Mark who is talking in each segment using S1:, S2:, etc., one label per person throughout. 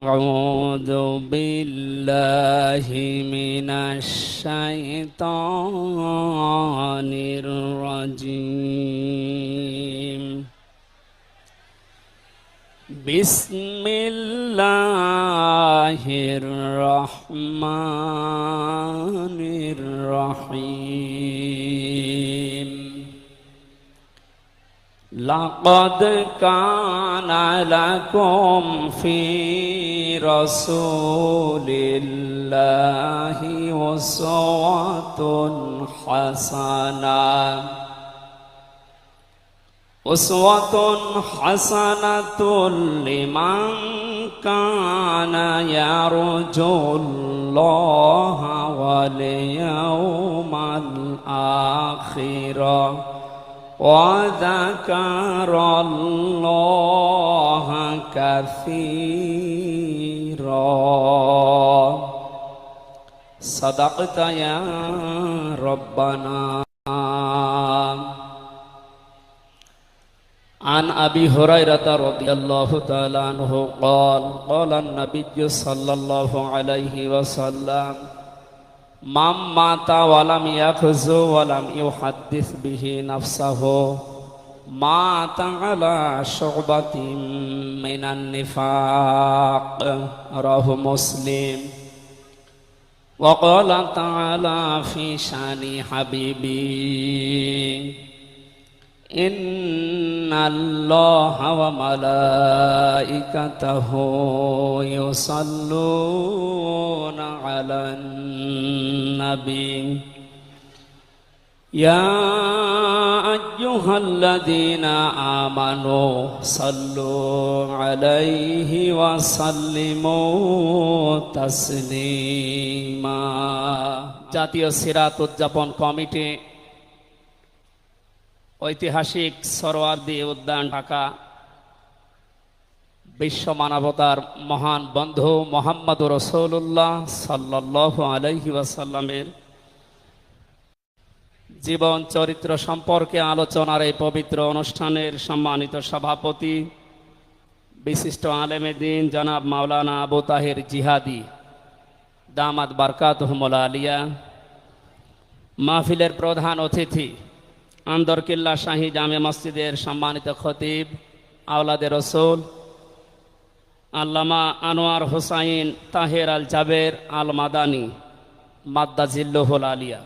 S1: أعوذ بالله من الشيطان الرجيم. بسم الله الرحمن الرحيم. لقد كان لكم في رسول الله أسوة حسنة لمن كان يرجو الله واليوم الآخر وذكر الله كثيرا. صدقت يا ربنا. عن أبي هريرة رضي الله تعالى عنه قال قال النبي صلى الله عليه وسلم من مات ولم يخزو ولم يحدث به نفسه مات على شعبة من النفاق. رواه مسلم. وقال تعالى في شان حبيبي إن الله وملائكته يصلون على النبي يا أيها الذين آمنوا صلوا عليه وسلموا تسليما. জাতীয় সিরাত উদযাপন কমিটি ঐতিহাসিক সরোয়ার্দী উদ্যান ঢাকা বিশ্ব মানবতার মহান বন্ধু মুহাম্মদুর রাসূলুল্লাহ সাল্লাল্লাহু আলাইহি ওয়াসাল্লামের জীবন চরিত্র সম্পর্কে আলোচনার এই পবিত্র অনুষ্ঠানের সম্মানিত সভাপতি বিশিষ্ট আলেমে দ্বীন জনাব মাওলানা আবু তাহের জিহাদি দামাত বারকাতুহুল আলিয়া, মাহফিলের প্রধান অতিথি আন্দরকিল্লা শাহী জামে মসজিদের সম্মানিত খতিব আওলাদে রসুল আল্লামা আনোয়ার হোসাইন তাহের আল জাবের আল মাদানী মাদ্দাজিল্লুহুল আলিয়া,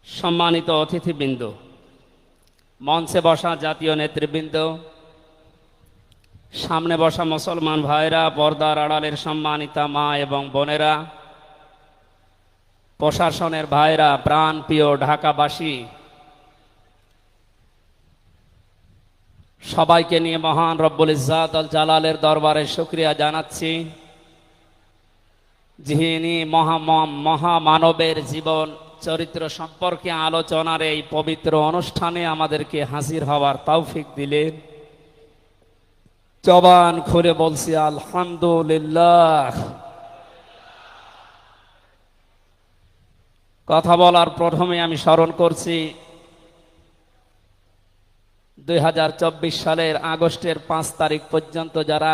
S1: সম্মানিত অতিথিবৃন্দ, মঞ্চে বসা জাতীয় নেতৃবৃন্দ, সামনে বসা মুসলমান ভাইরা, পর্দার আড়ালের সম্মানিতা মা এবং বোনেরা, প্রশাসনের ভাইরা, প্রাণ প্রিয় ঢাকাবাসী, সবাইকে নিয়ে মহান রব্বুল ইজ্জাত আল জালালের দরবারে শুকরিয়া জানাচ্ছি, যিনি মহামানবের জীবন চরিত্র সম্পর্কে আলোচনার এই পবিত্র অনুষ্ঠানে আমাদেরকে হাজির হওয়ার তৌফিক দিলেন। জবান খুলে বলছি আলহামদুলিল্লাহ। কথা বলার প্রথমে আমি স্মরণ করছি 2024 সালের আগস্টের 5 তারিখ পর্যন্ত যারা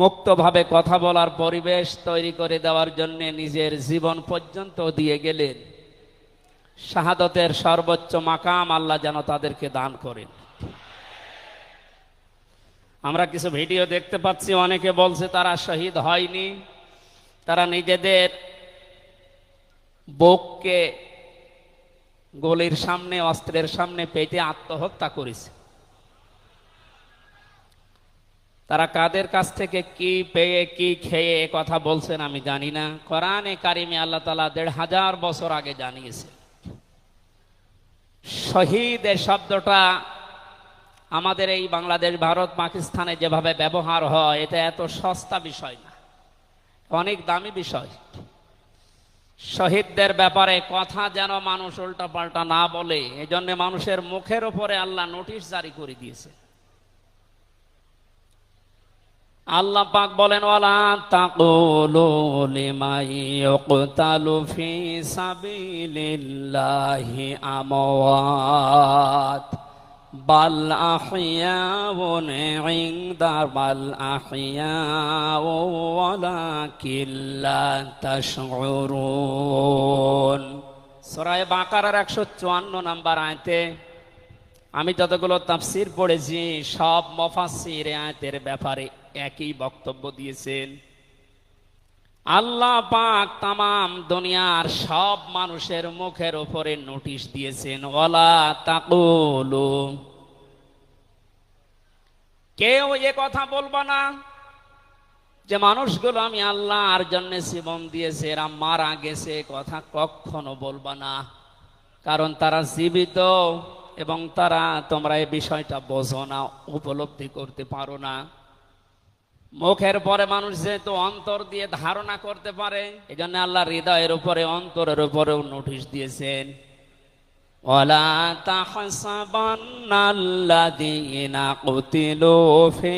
S1: মুক্তভাবে কথা বলার পরিবেশ তৈরি করে দেওয়ার জন্য নিজের জীবন পর্যন্ত দিয়ে গেলেন, শাহাদতের সর্বোচ্চ মাকাম আল্লাহ যেন তাদেরকে দান করেন। আমরা কিছু ভিডিও দেখতে পাচ্ছি, অনেকে বলছে তারা শহীদ হয়নি, তারা নিজেদের বুককে গলির সামনে, অস্ত্রের সামনে পেতে আত্মহত্যা করেছে। তারা কাদের কাছ থেকে কি পেয়ে কি খেয়ে কথা বলছেন আমি জানি না। কোরআনে কারিমে আল্লাহ তাআলা 1500 বছর আগে জানিয়েছে। শহীদ এই শব্দটা আমাদের এই বাংলাদেশ, ভারত, পাকিস্তানে যেভাবে ব্যবহার হয়, এটা এত সস্তা বিষয় না, অনেক দামি বিষয়। শহীদদের ব্যাপারে কথা যেন মানুষ উল্টা পাল্টা না বলে, এজন্য মানুষের মুখের উপরে আল্লাহ নোটিশ জারি করে দিয়েছে। আল্লাহ পাক বলেন ওয়ালা তাকুলু লিমান ইউকতালু ফি সাবিলিল্লাহি আমওয়াত বাল আহইয়াউন ইনদা বাল আহইয়াউ ওয়ালাকিন লা তাশউরুন। সূরা বাকারার 154 নম্বর আয়াতে আমি যতগুলো তাফসীর পড়েছি সব মুফাসসির আয়াতের ব্যাপারে একই বক্তব্য দিয়েছেন। আল্লাহ পাক তামাম দুনিয়ার সব মানুষের মুখের উপরে নোটিশ দিয়েছেন, ওয়ালা তাকুলু, কেউ এ কথা বলবা না যে মানুষগুলো আমি আল্লাহর জন্য জীবন দিয়েছে এরা মারা গেছে, কথা কখনো বলবা না। কারণ তারা জীবিত এবং তারা, তোমরা এই বিষয়টা বোঝো না, উপলব্ধি করতে পারো না। মুখের পরে মানুষ যেহেতু অন্তর দিয়ে ধারণা করতে পারে, এই জন্য আল্লাহ হৃদয়ের উপরে অন্তরের উপরেও নোটিশ দিয়েছেন, ওয়ালা তাহসাবান্নাল্লাযীনা কুতিলু ফী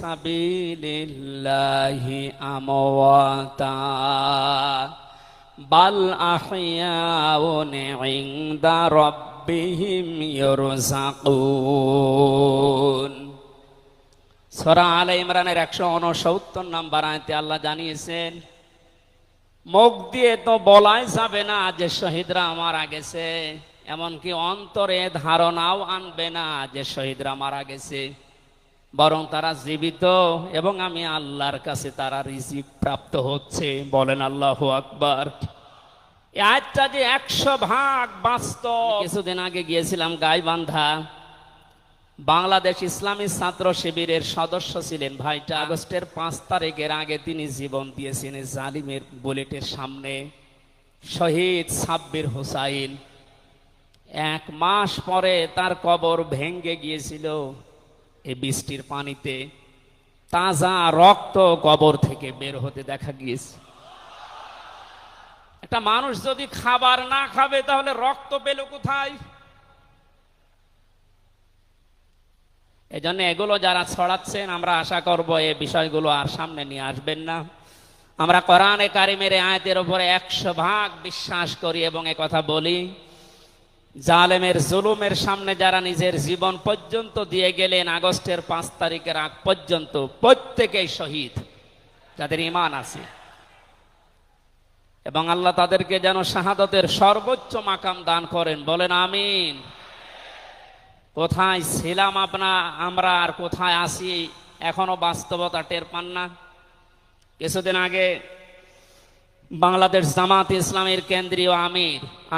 S1: সাবিলিল্লাহি আমওয়াতা বাল আহইয়াউন ইনদা রাব্বিহিম ইরযাকুন। সূরা আলে ইমরানের 169 নম্বর আয়াতে আল্লাহ জানিয়েছেন, মুখ দিয়ে তো বলাই যাবে না যে শহীদরা মারা গেছে, এমনকি অন্তরে ধারণাও আনবে না যে শহীদরা মারা গেছে, বরং তারা জীবিত এবং আমি আল্লাহর কাছে তারা রিজিক প্রাপ্ত হচ্ছে। বলেন আল্লাহু আকবার। এই আয়াতটা যে 100% বাস্তব। কিছুদিন আগে গিয়েছিলাম গাইবান্ধা, বাংলাদেশ ইসলামী ছাত্র শিবিরের সদস্য ছিলেন ভাইটা। আগস্টের 5 তারিখের আগে তিনি জীবন দিয়েছেন জালিমের বুলেটের সামনে। শহীদ সাব্বির হোসাইন, 1 মাস পরে তার কবর ভেঙে গিয়েছিল এই বৃষ্টির পানিতে। তাজা রক্ত কবর থেকে বের হতে দেখা গিয়েছে। একটা মানুষ যদি খাবার না খাবে তাহলে রক্ত পেল কোথায়? এজন্য এগুলো যারা ছড়াচ্ছেন আমরা আশা করব এই বিষয়গুলো আর সামনে নিয়ে আসবেন না। আমরা কোরআনে কারিমের আয়াতের উপরে 100% বিশ্বাস করি এবং কথা বলি, জালেমের জুলুমের সামনে যারা নিজের জীবন পর্যন্ত দিয়ে গেলেন আগস্টের 5 তারিখের আগ পর্যন্ত, প্রত্যেকেই শহীদ যাদের ঈমান আছে, এবং আল্লাহ তাদেরকে যেন শাহাদাতের সর্বোচ্চ মাকাম দান করেন। বলেন আমিন। কোথায় ছিলাম আমরা আর কোথায় আছি এখনো বাস্তবতা টের পান না। কিছুদিন আগে বাংলাদেশ জামাত ইসলামের কেন্দ্রীয়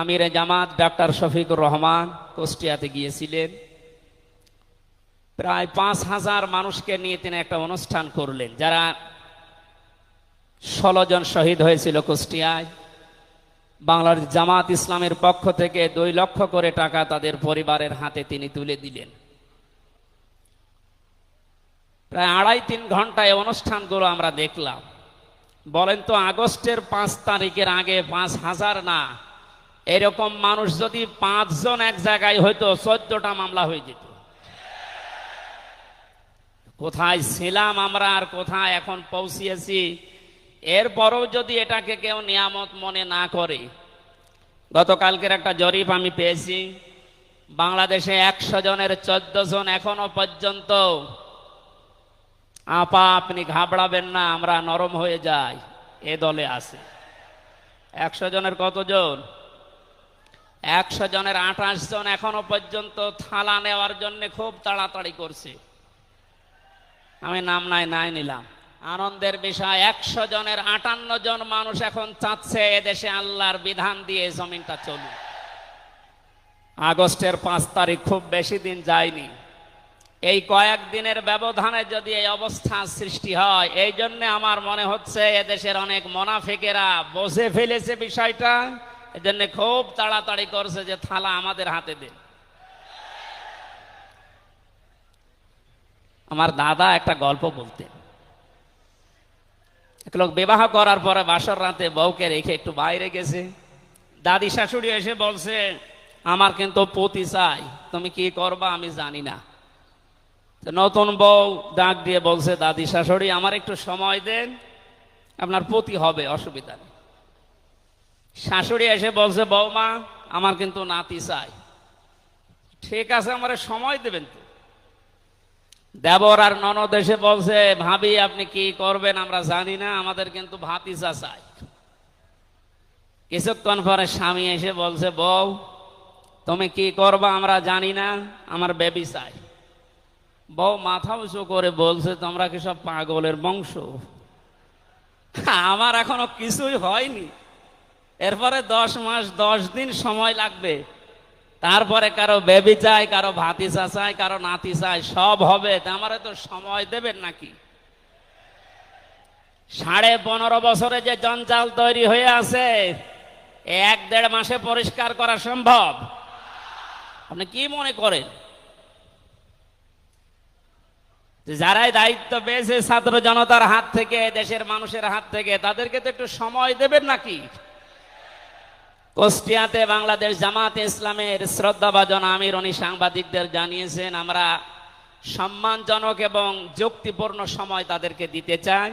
S1: আমিরে জামাত ডক্টর শফিকুর রহমান কুষ্টিয়াতে গিয়েছিলেন। প্রায় 5000 মানুষকে নিয়ে তিনি একটা অনুষ্ঠান করলেন, যারা 16 জন শহীদ হয়েছিল কুষ্টিয়ায়। বাংলাদেশ জামাত ইসলামের পক্ষ থেকে 2 লক্ষ করে টাকা তাদের পরিবারের হাতে তিনি তুলে দিলেন। প্রায় 2.5-3 ঘন্টায় অনুষ্ঠানগুলো আমরা দেখলাম। বলেন তো, আগস্টের 5 তারিখের আগে 5000 না, এরকম মানুষ যদি 5 জন এক জায়গায় হইতো 14টা মামলা হয়ে যেত। কোথায় ছিলাম আমরা আর কোথায় এখন পৌঁছিয়েছি, এরপরও যদি এটাকে কেউ নিয়ামত মনে না করে। গতকালকের একটা জরিপ আমি পেয়েছি, বাংলাদেশে 100 জনের 14 জন এখনো পর্যন্ত, আপা আপনি ঘাবড়াবেন না, আমরা নরম হয়ে যাই, এ দলে আছে। 100 জনের কতজন? 100 জনের 28 জন এখনো পর্যন্ত থালা নেওয়ার জন্য খুব তাড়াতাড়ি করছে। আমি নাম নাই নিলাম। আনন্দের বিষয়, 100 জনের 58 জন মানুষ এখন চাচ্ছে এদেশে আল্লাহর বিধান দিয়ে জমিনটা চলুক। আগস্টের 5 তারিখ খুব বেশি দিন যায়নি। এই কয়েকদিনের ব্যবধানে যদি এই অবস্থা সৃষ্টি হয়, এই জন্য আমার মনে হচ্ছে এদেশের অনেক মুনাফিকেরা বুঝে ফেলেছে বিষয়টা, এজন্য খুব তাড়াতাড়ি করছে যে থালা আমাদের হাতে দেন। আমার দাদা একটা গল্প বলতেন। এক লোক বিবাহ করার পরে বাসর রাতে বউকে রেখে একটু বাইরে গেছে। দাদি শাশুড়ি এসে বলছে, আমার কিন্তু পতি চাই, তুমি কি করবা আমি জানি না। নতুন বউ ডাক দিয়ে বলছে, দাদি শাশুড়ি আমার একটু সময় দেন, আপনার পতি হবে, অসুবিধা নেই। শাশুড়ি এসে বলছে, বৌমা আমার কিন্তু নাতি চাই, ঠিক আছে, আমার সময় দেবেন তো। দেবর আর ননদ এসে বলছে, ভাবি আপনি কি করবেন আমরা জানি না, আমাদের কিন্তু ভাতিজা চাই। কিছুক্ষণ পরে স্বামী এসে বলছে, বউ তুমি কি করবা আমরা জানি না, আমার বেবি চাই। বউ মাথা উঁচু করে বলছে, তোমরা কি সব পাগলের বংশ? আমার এখনো কিছুই হয়নি, এরপরে 10 মাস 10 দিন সময় লাগবে, তারপরে কারো বেবি চাই, কারো ভাতিজা চাই, কারো নাতি চাই, সব হবে। আমারে তো সময় দেবেন নাকি? 15.5 বছরে যে জঞ্জাল তৈরি হয়ে আছে, 1-1.5 মাসে পরিষ্কার করা সম্ভব? আপনি কি মনে করেন? যারাই দায়িত্ব পেয়েছে ছাত্র জনতার হাত থেকে, দেশের মানুষের হাত থেকে, তাদেরকে তো একটু সময় দেবেন নাকি? কুষ্টিয়াতে বাংলাদেশ জামাতে ইসলামের শ্রদ্ধাভাজন আমির উনি সাংবাদিকদের জানিয়েছেন, আমরা সম্মানজনক এবং যুক্তিপূর্ণ সময় তাদেরকে দিতে চাই,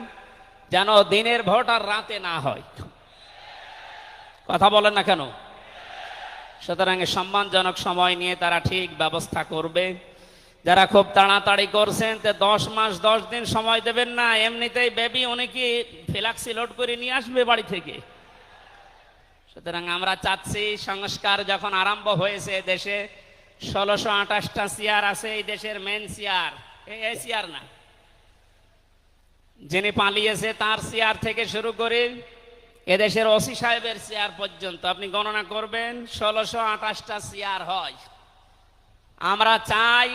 S1: যেন দিনের ভোট আর রাতে না হয়। কথা বলেন না কেন? সুতরাং সম্মানজনক সময় নিয়ে তারা ঠিক ব্যবস্থা করবে। যারা খুব তাড়াতাড়ি করছেন, 10 মাস 10 দিন সময় দেবেন না, এমনিতেই বেবি উনি কি ফ্লাক্সি লোড করে নিয়ে আসবে বাড়ি থেকে। সুতরাং আমরা চাচ্ছি, সংস্কার যখন আরম্ভ হয়েছে দেশে, 1628টা চেয়ার আছে এই দেশের মেন চেয়ার, এই চেয়ার না, যিনি পালিয়েছে তার চেয়ার থেকে শুরু করে এদেশের ওসি সাহেবের চেয়ার পর্যন্ত আপনি গণনা করবেন, 1628টা চেয়ার হয়। আমরা চাই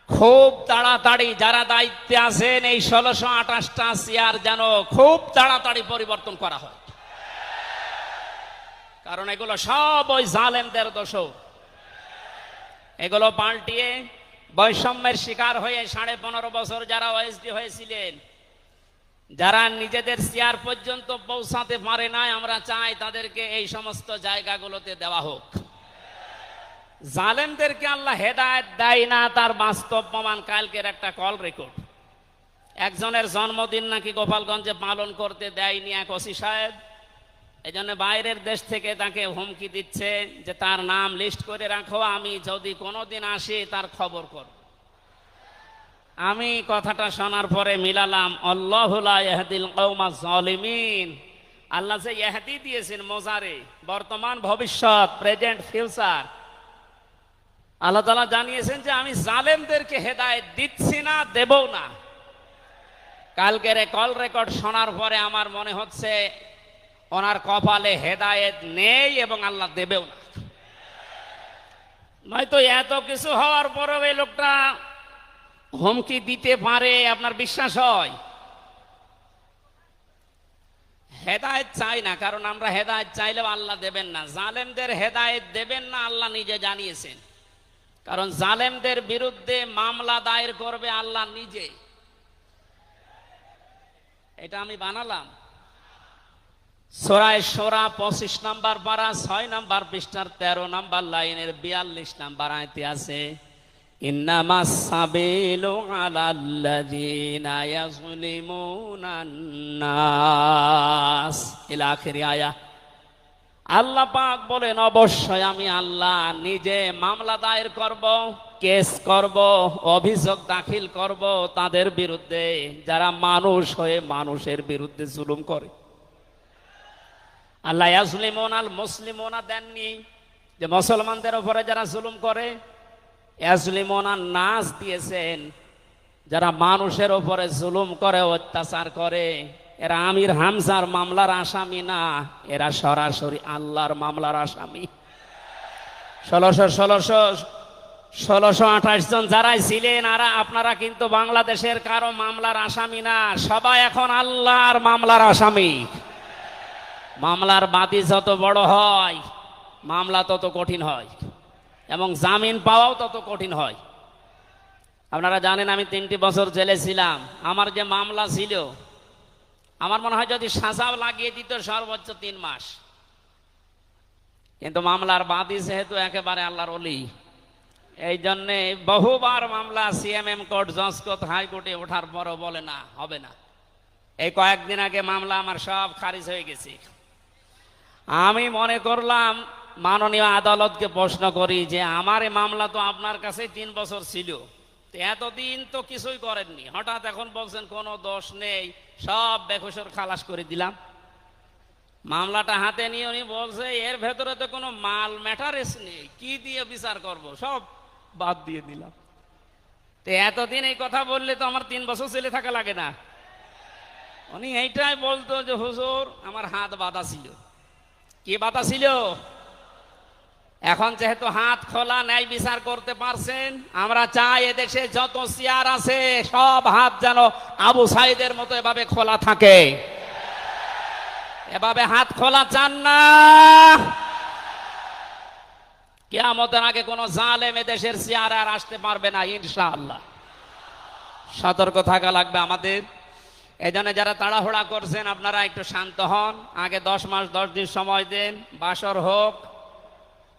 S1: খুব তাড়াতাড়ি যারা দায়িত্বে আছেন এই 1628টা চেয়ার যেন খুব তাড়াতাড়ি পরিবর্তন করা হয়, কারণ এগুলো সব ওই জালেমদের দোষ। এগুলো পাল্টিয়ে বৈষম্যের শিকার হয়ে 15.5 বছর যারা ওএসডি হয়েছিলেন, যারা নিজেদের চেয়ার পর্যন্ত পৌঁছাতে পারে নাই, আমরা চাই তাদেরকে এই সমস্ত জায়গাগুলোতে দেওয়া হোক। জালেমদেরকে আল্লাহ হেদায়েত দেয় না, তার বাস্তব প্রমাণ কালকের একটা কল রেকর্ড। একজনের জন্মদিন নাকি গোপালগঞ্জে পালন করতে দেয়নি এক ওসি সাহেব, এই জন্য বাইরের দেশ থেকে তাকে হুমকি দিচ্ছে যে তার নাম লিস্ট করে রাখো, আমি যদি কোনোদিন আসি তার খবর করব। আমি কথাটা শোনার পরে মিলালাম, আল্লাহু লা ইয়াহদিল কওমাজ জালিমিন। আল্লাহ যে ইহদি দিয়েছেন মোজারে, বর্তমান ভবিষ্যৎ, প্রেজেন্ট ফিউচার, আল্লাহ তাআলা জানিয়েছেন যে আমি জালেমদেরকে হেদায়েত দিচ্ছি না, দেবও না। কালকের কল রেকর্ড শোনার পরে আমার মনে হচ্ছে ওনার কপালে হেদায়েত নেই এবং আল্লাহ দেবেও না। নয়তো এত কিছু হওয়ার পরেও এই লোকটা হুমকি দিতে পারে, আপনার বিশ্বাস হয়? হেদায়েত চাই না, কারণ আমরা হেদায়েত চাইলেও আল্লাহ দেবেন না। জালেমদের হেদায়েত দেবেন না, আল্লাহ নিজে জানিয়েছেন। কারণ জালেমদের বিরুদ্ধে মামলা দায়ের করবে আল্লাহ নিজে। এটা আমি বানালাম। সূরা শূরা 25 নম্বর পারা 6 নম্বর পৃষ্ঠার 13 নম্বর লাইনের 42 নম্বর আয়াতে আছে, ইন্নামাস সাবিলু আলাল্লাযিনা ইয়াযলিমুনান নাস ইলা আখির আয়া। আল্লাহ পাক বলেন, অবশ্যই আমি আল্লাহ নিজে মামলা দায়ের করব, কেস করব, অভিযোগ দাখিল করব তাদের বিরুদ্ধে যারা মানুষ হয়ে মানুষের বিরুদ্ধে জুলুম করে। আল্লাহ ইয়াজলিমুন আল মুসলিমুনা দেননি যে মুসলমানদের উপরে যারা জুলুম করে, ইয়াজলিমুন আন নাস দিয়েছেন যারা মানুষের উপরে জুলুম করে, অত্যাচার করে। এরা আমির হামজার মামলার আসামি না, এরা সরাসরি আল্লাহর মামলার আসামি। 1628 জন যারাই ছিলেন আর আপনারা কিন্তু বাংলাদেশের কারো মামলার আসামি না, সবাই এখন আল্লাহর মামলার আসামি। মামলার বাদী যত বড় হয় মামলা তত কঠিন হয় এবং জামিন পাওয়াও তত কঠিন হয়। আপনারা জানেন আমি 3টি বছর জেলে ছিলাম। আমার যে মামলা ছিল, আমার মনে হয় যদি সাজাও লাগিয়ে দিত সর্বোচ্চ 3 মাস। কিন্তু মামলার বাদী যেহেতু একেবারে আল্লাহর ওলি, এই জন্যে বহুবার মামলা সিএমএম কোর্ট, জজ কোর্ট, হাইকোর্টে ওঠার পরও বলে না, হবে না। এই কয়েকদিন আগে মামলা আমার সব খারিজ হয়ে গেছে। আমি মনে করলাম মাননীয় আদালতকে প্রশ্ন করি যে আমার এই মামলা তো আপনার কাছে 3 বছর ছিল, তো এতদিন তো কিছুই করেননি, হঠাৎ এখন বলছেন কোনো দোষ নেই, সব বেকসুর খালাস করে দিলাম। মামলাটা হাতে নিয়ে উনি বলছে এর ভেতরে তো কোনো মাল ম্যাটারেস নেই, কি দিয়ে বিচার করব, সব বাদ দিয়ে দিলাম। তো এতদিন এই কথা বললে তো আমার 3 বছর জেলে থাকা লাগে না। উনি এইটাই বলতো যে হুজুর আমার হাত বাঁধা ছিল। কি বাধা ছিল? এখন যেহেতু হাত খোলা, ন্যায় বিচার করতে পারছেন, আমরা চাই এদেশে যত চেয়ার আছে সব হাত যেন আবু সাইদের মতো এভাবে খোলা থাকে। এভাবে হাত খোলা চান না? কিয়ামতের আগে কোন জালেম এদেশের চেয়ারে আর আসতে পারবে না ইনশাআল্লাহ। সতর্ক থাকা লাগবে আমাদের। এই জন্য যারা তাড়াহুড়া করছেন আপনারা একটু শান্ত হন, আগে 10 মাস 10 দিন সময় দেন, বাসর হোক।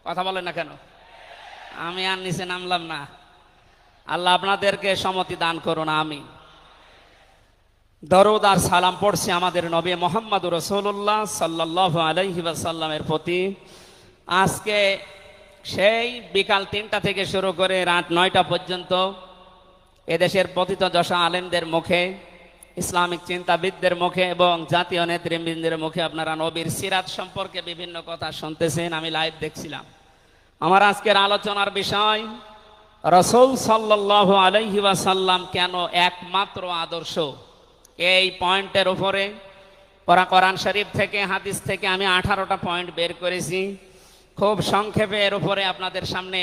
S1: কথা বলেন না কেন? আমি আর নিচে নামলাম না। আল্লাহ আপনাদেরকে সম্মতি দান করুন, আমিন। দরুদ আর সালাম পড়ছি আমাদের নবী মুহাম্মদুর রাসূলুল্লাহ সাল্লাল্লাহু আলাইহি ওয়াসাল্লামের প্রতি। আজকে সেই বিকাল 3টা থেকে শুরু করে রাত 9টা পর্যন্ত এদেশের পতিতযশা আলেমদের মুখে, ইসলামিক চিন্তাবিদদের মুখে এবং জাতীয় নেতৃবৃন্দের মুখে আপনারা নবীর সিরাত সম্পর্কে বিভিন্ন কথা শুনতেছেন। আমি লাইভ দেখছিলাম। আমার আজকের আলোচনার বিষয় রাসূল সাল্লাল্লাহু আলাইহি ওয়াসাল্লাম কেন একমাত্র আদর্শ। এই পয়েন্টের উপরে কোরআন শরীফ থেকে, হাদিস থেকে আমি 18টা পয়েন্ট বের করেছি। খুব সংক্ষেপে এর উপরে আপনাদের সামনে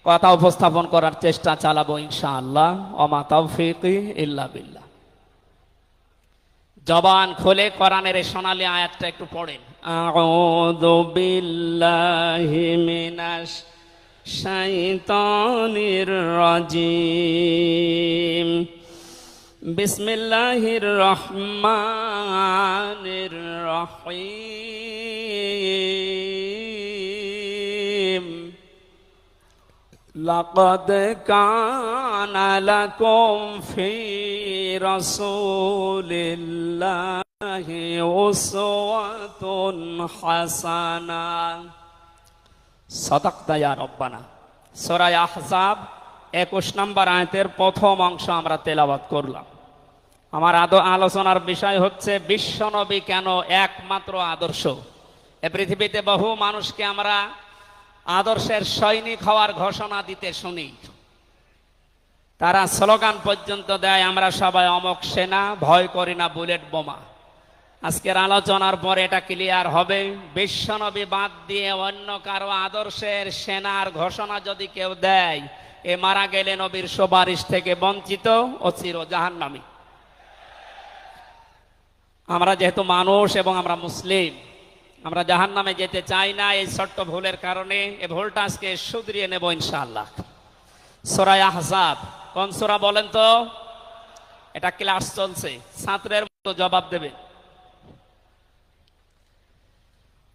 S1: কথা উপস্থাপন করার চেষ্টা চালাবো ইনশাআল্লাহ। ওমা তাওফীকি ইল্লা বিল্লাহ। জবান খুলে কোরআনের এই সোনালী আয়াতটা একটু পড়েন। আউযু বিল্লাহি মিনাশ শাইতানির রাজিম। বিসমিল্লাহির রহমানির রহিম। লাকাদ কানা লাকুম ফি রাসূলিল্লাহি উসওয়াতুন হাসানাহ। সাদাকতা ইয়া রাব্বানা। সূরা আহজাব 21 নম্বর আয়াতের প্রথম অংশ আমরা তেলাওয়াত করলাম। আমার আলোচনার বিষয় হচ্ছে বিশ্বনবী কেন একমাত্র আদর্শ। এ পৃথিবীতে বহু মানুষকে আমরা আদর্শের সৈনিক হওয়ার ঘোষণা দিতে শুনি, তারা স্লোগান পর্যন্ত দেয় আমরা সবাই অমক সেনা, ভয় করি না বুলেট বোমা। আজকের আলোচনার পর এটা ক্লিয়ার হবে, বিশ্বনবী বাদ দিয়ে অন্য কারো আদর্শের সেনার ঘোষণা যদি কেউ দেয়, এ মারা গেলে নবীর সুপারিশ থেকে বঞ্চিত ও চির জাহান্নামী। আমরা যেহেতু মানুষ এবং আমরা মুসলিম, আমরা জাহান্নামে যেতে চাই না। এই ছোট্ট ভুলের কারণে এই ভুলটা আজকে শুধরিয়ে নেব ইনশাআল্লাহ। সূরা আহজাব কোন সূরা বলেন তো? এটা ক্লাস চলছে, ছাত্রের মতো জবাব দেবে।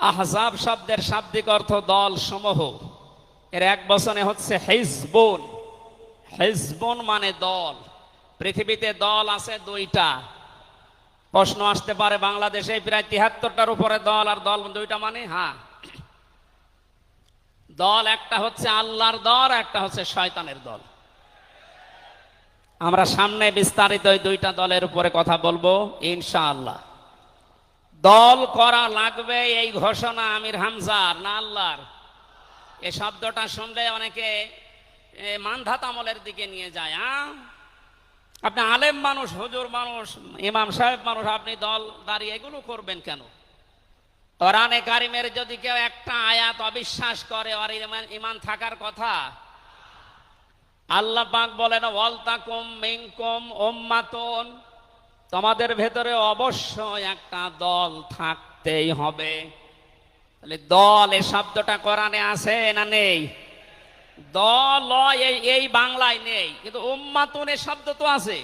S1: আহজাব শব্দের শাব্দিক অর্থ দল সমূহ। এর এক বচনে হচ্ছে হিজবুন। হিজবুন মানে দল। পৃথিবীতে দল আছে 2টা। প্রশ্ন আসতে পারে বাংলাদেশে প্রায় 73টার উপরে দল, আর দল 2টা মানে? হ্যাঁ, দল একটা হচ্ছে আল্লাহর দল, একটা হচ্ছে শয়তানের দল। আমরা সামনে বিস্তারিত এই 2টা দলের উপরে কথা বলবো ইনশাআল্লাহ। দল করা লাগবে এই ঘোষণা আমির হামজার না আল্লাহর? এই শব্দটা শুনলে অনেকে মানধাত আমলের দিকে নিয়ে যায়। আপনি আলেম মানুষ, হুজুর মানুষ, ইমাম সাহেব মানুষ, আপনি দল দাঁড়িয়ে এগুলো করবেন কেন? কোরআনে কারিমের যদি কেউ একটা আয়াত অবিশ্বাস করে, আর ইমান থাকার কথা। আল্লাহ পাক বলেন ওয়ালতাকুম মিনকুম উম্মাতুন, তোমাদের ভেতরে অবশ্যই একটা দল থাকতেই হবে। তাহলে দল এই শব্দটা কোরআনে আছে না নেই? দল এই বাংলায় নেই, কিন্তু উম্মাতুন এই শব্দ তো আছে।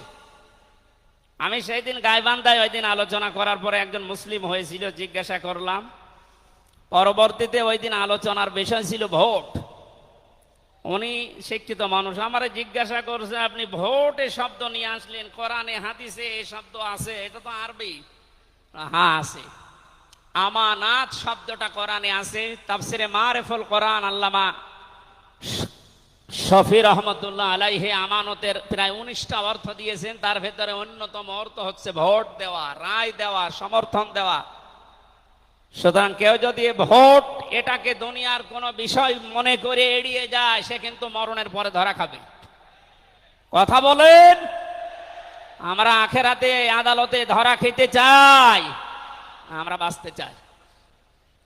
S1: আমি সেই দিন গাইবান্ধায় ওই দিন আলোচনা করার পরে একজন মুসলিম হয়েছিল, জিজ্ঞাসা করলাম। পরবর্তীতে ওই দিন আলোচনার বিষয় ছিল ভোট। উনি শিক্ষিত মানুষ, আমারে জিজ্ঞাসা করছে আপনি ভোট এই শব্দ নিয়ে আসলেন, কোরআনে হাদিসে এই শব্দ আছে? এটা তো আরবি। হ্যাঁ আছে। আমানাত শব্দটা কোরআনে আছে। তাফসিরে মারিফুল কোরআন আল্লামা শফি রহমতুল্লাহ আলাইহি আমানতের প্রায় 19টা অর্থ দিয়েছেন। তার ভেতরে অন্যতম অর্থ হচ্ছে ভোট দেওয়া, রায় দেওয়া, সমর্থন দেওয়া। সুতরাং কেউ যদি ভোট এটাকে দুনিয়ার কোনো বিষয় মনে করে এড়িয়ে যায়, সে কিন্তু মরণের পরে ধরা খাবে। কথা বলেন, আমরা আখেরাতে আদালতে ধরা খেতে চাই, আমরা বাঁচতে চাই।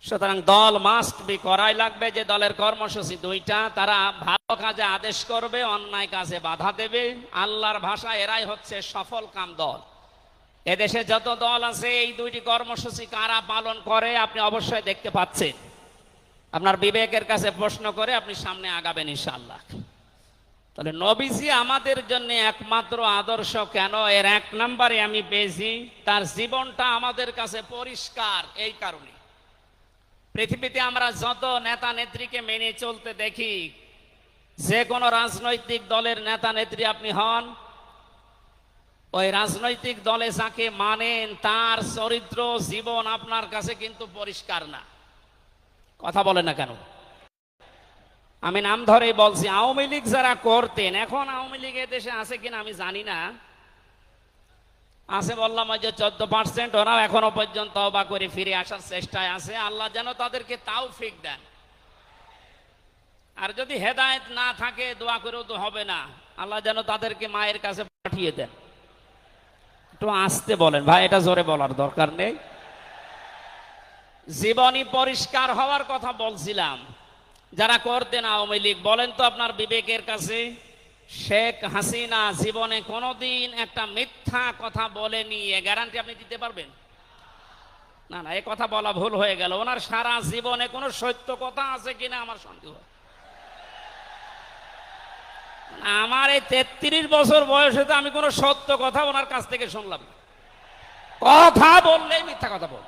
S1: সুতরাং দল মাস্ট বি, করাই লাগবে। যে দলের কর্মসূচি দুইটা, তারা ভালো কাজে আদেশ করবে, অন্যায় কাজে বাধা দেবে। আল্লাহর ভাষা এরাই হচ্ছে সফল কাম দল। এদেশে যত দল আছে এই দুইটি কর্মসূচি কারা পালন করে আপনি অবশ্যই দেখতে পাচ্ছেন। আপনার বিবেকের কাছে প্রশ্ন করে আপনি সামনে আগাবেন ইনশাআল্লাহ। তাহলে নবীজি আমাদের জন্য একমাত্র আদর্শ কেন? এর 1 নম্বরে আমি পেয়েছি তার জীবনটা আমাদের কাছে পরিষ্কার। এই কারণে পৃথিবীতে আমরা যত নেতা নেত্রীকে মেনে চলতে দেখি, যে কোনো রাজনৈতিক দলের নেতা নেত্রী আপনি হন, ওই রাজনৈতিক দলে যাকে মানেন তার চরিত্র জীবন আপনার কাছে কিন্তু পরিষ্কার না। কথা বলে না কেন? আমি নাম ধরেই বলছি, আওয়ামী লীগ যারা করতেন, এখন আওয়ামী লীগ দেশে আছে কিনা আমি জানি না, আছে বললাম ওই যে 14%, ওরাও এখনো পর্যন্ত তওবা করে ফিরে আসার চেষ্টায় আছে। আল্লাহ যেন তাদেরকে তাওফিক দেন। আর যদি হেদায়েত না থাকে দোয়া করেও তো হবে না, আল্লাহ যেন তাদেরকে মায়ের কাছে পাঠিয়ে দেন। একটু আস্তে বলেন ভাই, এটা জোরে বলার দরকার নেই। জীবনী পরিষ্কার হওয়ার কথা বলছিলাম। যারা করতেন আওয়ামী লীগ, বলেন তো আপনার বিবেকের কাছে, শেখ হাসিনা জীবনে কোনোদিন একটা মিথ্যা কথা বলেনি, এ গ্যারান্টি আপনি দিতে পারবেন? না না, এই কথা বলা ভুল হয়ে গেল। ওনার সারা জীবনে কোনো সত্য কথা আছে কিনা আমার সন্দেহ। আমার এই 33 বছর বয়সে তো আমি কোনো সত্য কথা ওনার কাছ থেকে শুনলাম না। কথা বললেই মিথ্যা কথা বল,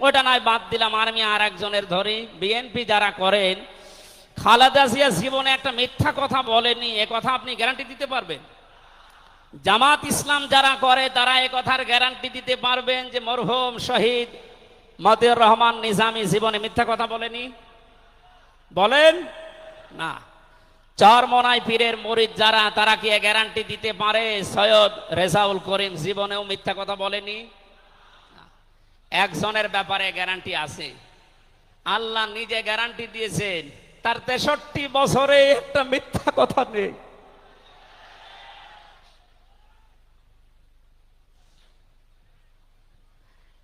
S1: ওইটা নয় বাদ দিলাম। আর আমি আর একজনের ধরি, বিএনপি যারা করেন, খালেদা জিয়া জীবনে একটা মিথ্যা কথা বলেনি, এ কথা আপনি গ্যারান্টি দিতে পারবেন? জামাত ইসলাম যারা করে তারা এ কথার গ্যারান্টি দিতে পারবেন যে মরহুম শহীদ মতিউর রহমান নিজামী জীবনে মিথ্যা কথা বলেনি? বলেন না। চরমনাই পীরের মুরিদ যারা, তারা কি গ্যারান্টি দিতে পারে সৈয়দ রেজাউল করিম জীবনেও মিথ্যা কথা বলেনি? একজনের ব্যাপারে গ্যারান্টি আছে, আল্লাহ নিজে গ্যারান্টি দিয়েছেন, তার 63 বছরে একটা মিথ্যা কথা নেই।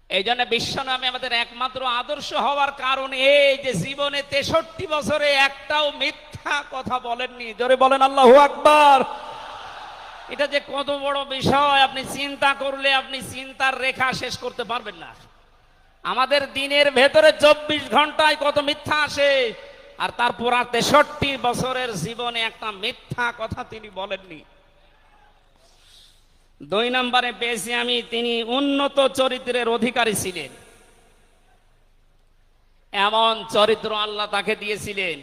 S1: এই জন্য বিশ্বনবী আমাদের একমাত্র আদর্শ হওয়ার কারণ এই যে জীবনে 63 বছরে একটাও মিথ্যা কথা বলেননি। জোরে বলেন আল্লাহু আকবার। এটা যে কত বড় বিষয় আপনি চিন্তা করলে আপনি চিন্তার রেখা শেষ করতে পারবেন না। আমাদের দিনের ভেতরে 24 ঘন্টায় কত মিথ্যা আসে, আর তার পুরা 63 বছরের জীবনে একটা মিথ্যা কথা তিনি বলেননি। 2 নম্বরে পেয়েছি আমি, তিনি উন্নত চরিত্রের অধিকারী ছিলেন। এমন চরিত্র আল্লাহ তাকে দিয়েছিলেন।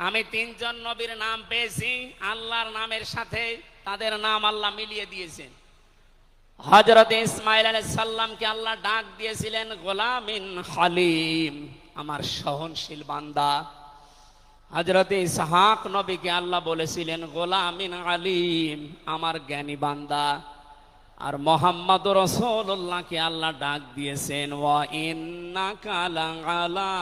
S1: আমি 3 জন নবীর নাম পেয়েছি, আল্লাহর নামের সাথে তাদের নাম আল্লাহ মিলিয়ে দিয়েছেন। হযরত ইসমাঈল আলাইহিস সালামকে আল্লাহ ডাক দিয়েছিলেন গোলামিন হালিম, আমার সহনশীল বান্দা। হযরত ইসহাক নবীকে আল্লাহ বলেছিলেন গোলামিন আলিম, আমার জ্ঞানী বান্দা। আর মুহাম্মদুর রাসূলুল্লাহকে আল্লাহ ডাক দিয়েছেন ওয়া ইন্নাকা লাআলা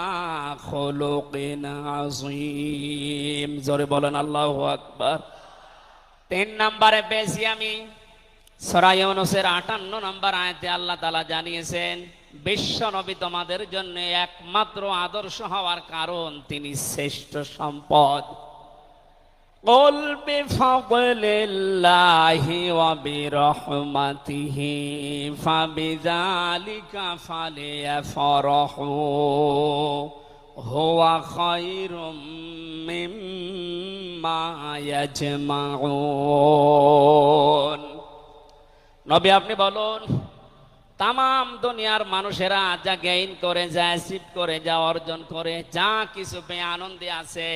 S1: খুলুকিন আযীম। জোরে বলেন আল্লাহু আকবার। 3 নম্বরে পেয়েছি আমি সূরা ইউনূসের 58 নম্বর আয়াতে আল্লাহ তাআলা জানিয়েছেন বিশ্ব নবী তোমাদের জন্য একমাত্র আদর্শ হওয়ার কারণ তিনি শ্রেষ্ঠ সম্পদ। কুল বিফাদলিল্লাহি ওয়া বিরহমাতিহি ফাবিযালিকা ফালিয়াফরাহু হুয়া খায়রুম মিম্মা ইয়াজমাউন। নবী আপনি বলুন, তামাম দুনিয়ার মানুষেরা যা গেইন করে, যা অ্যাচিভ করে, যা অর্জন করে, যা কিছু পেয়ে আনন্দে আছে,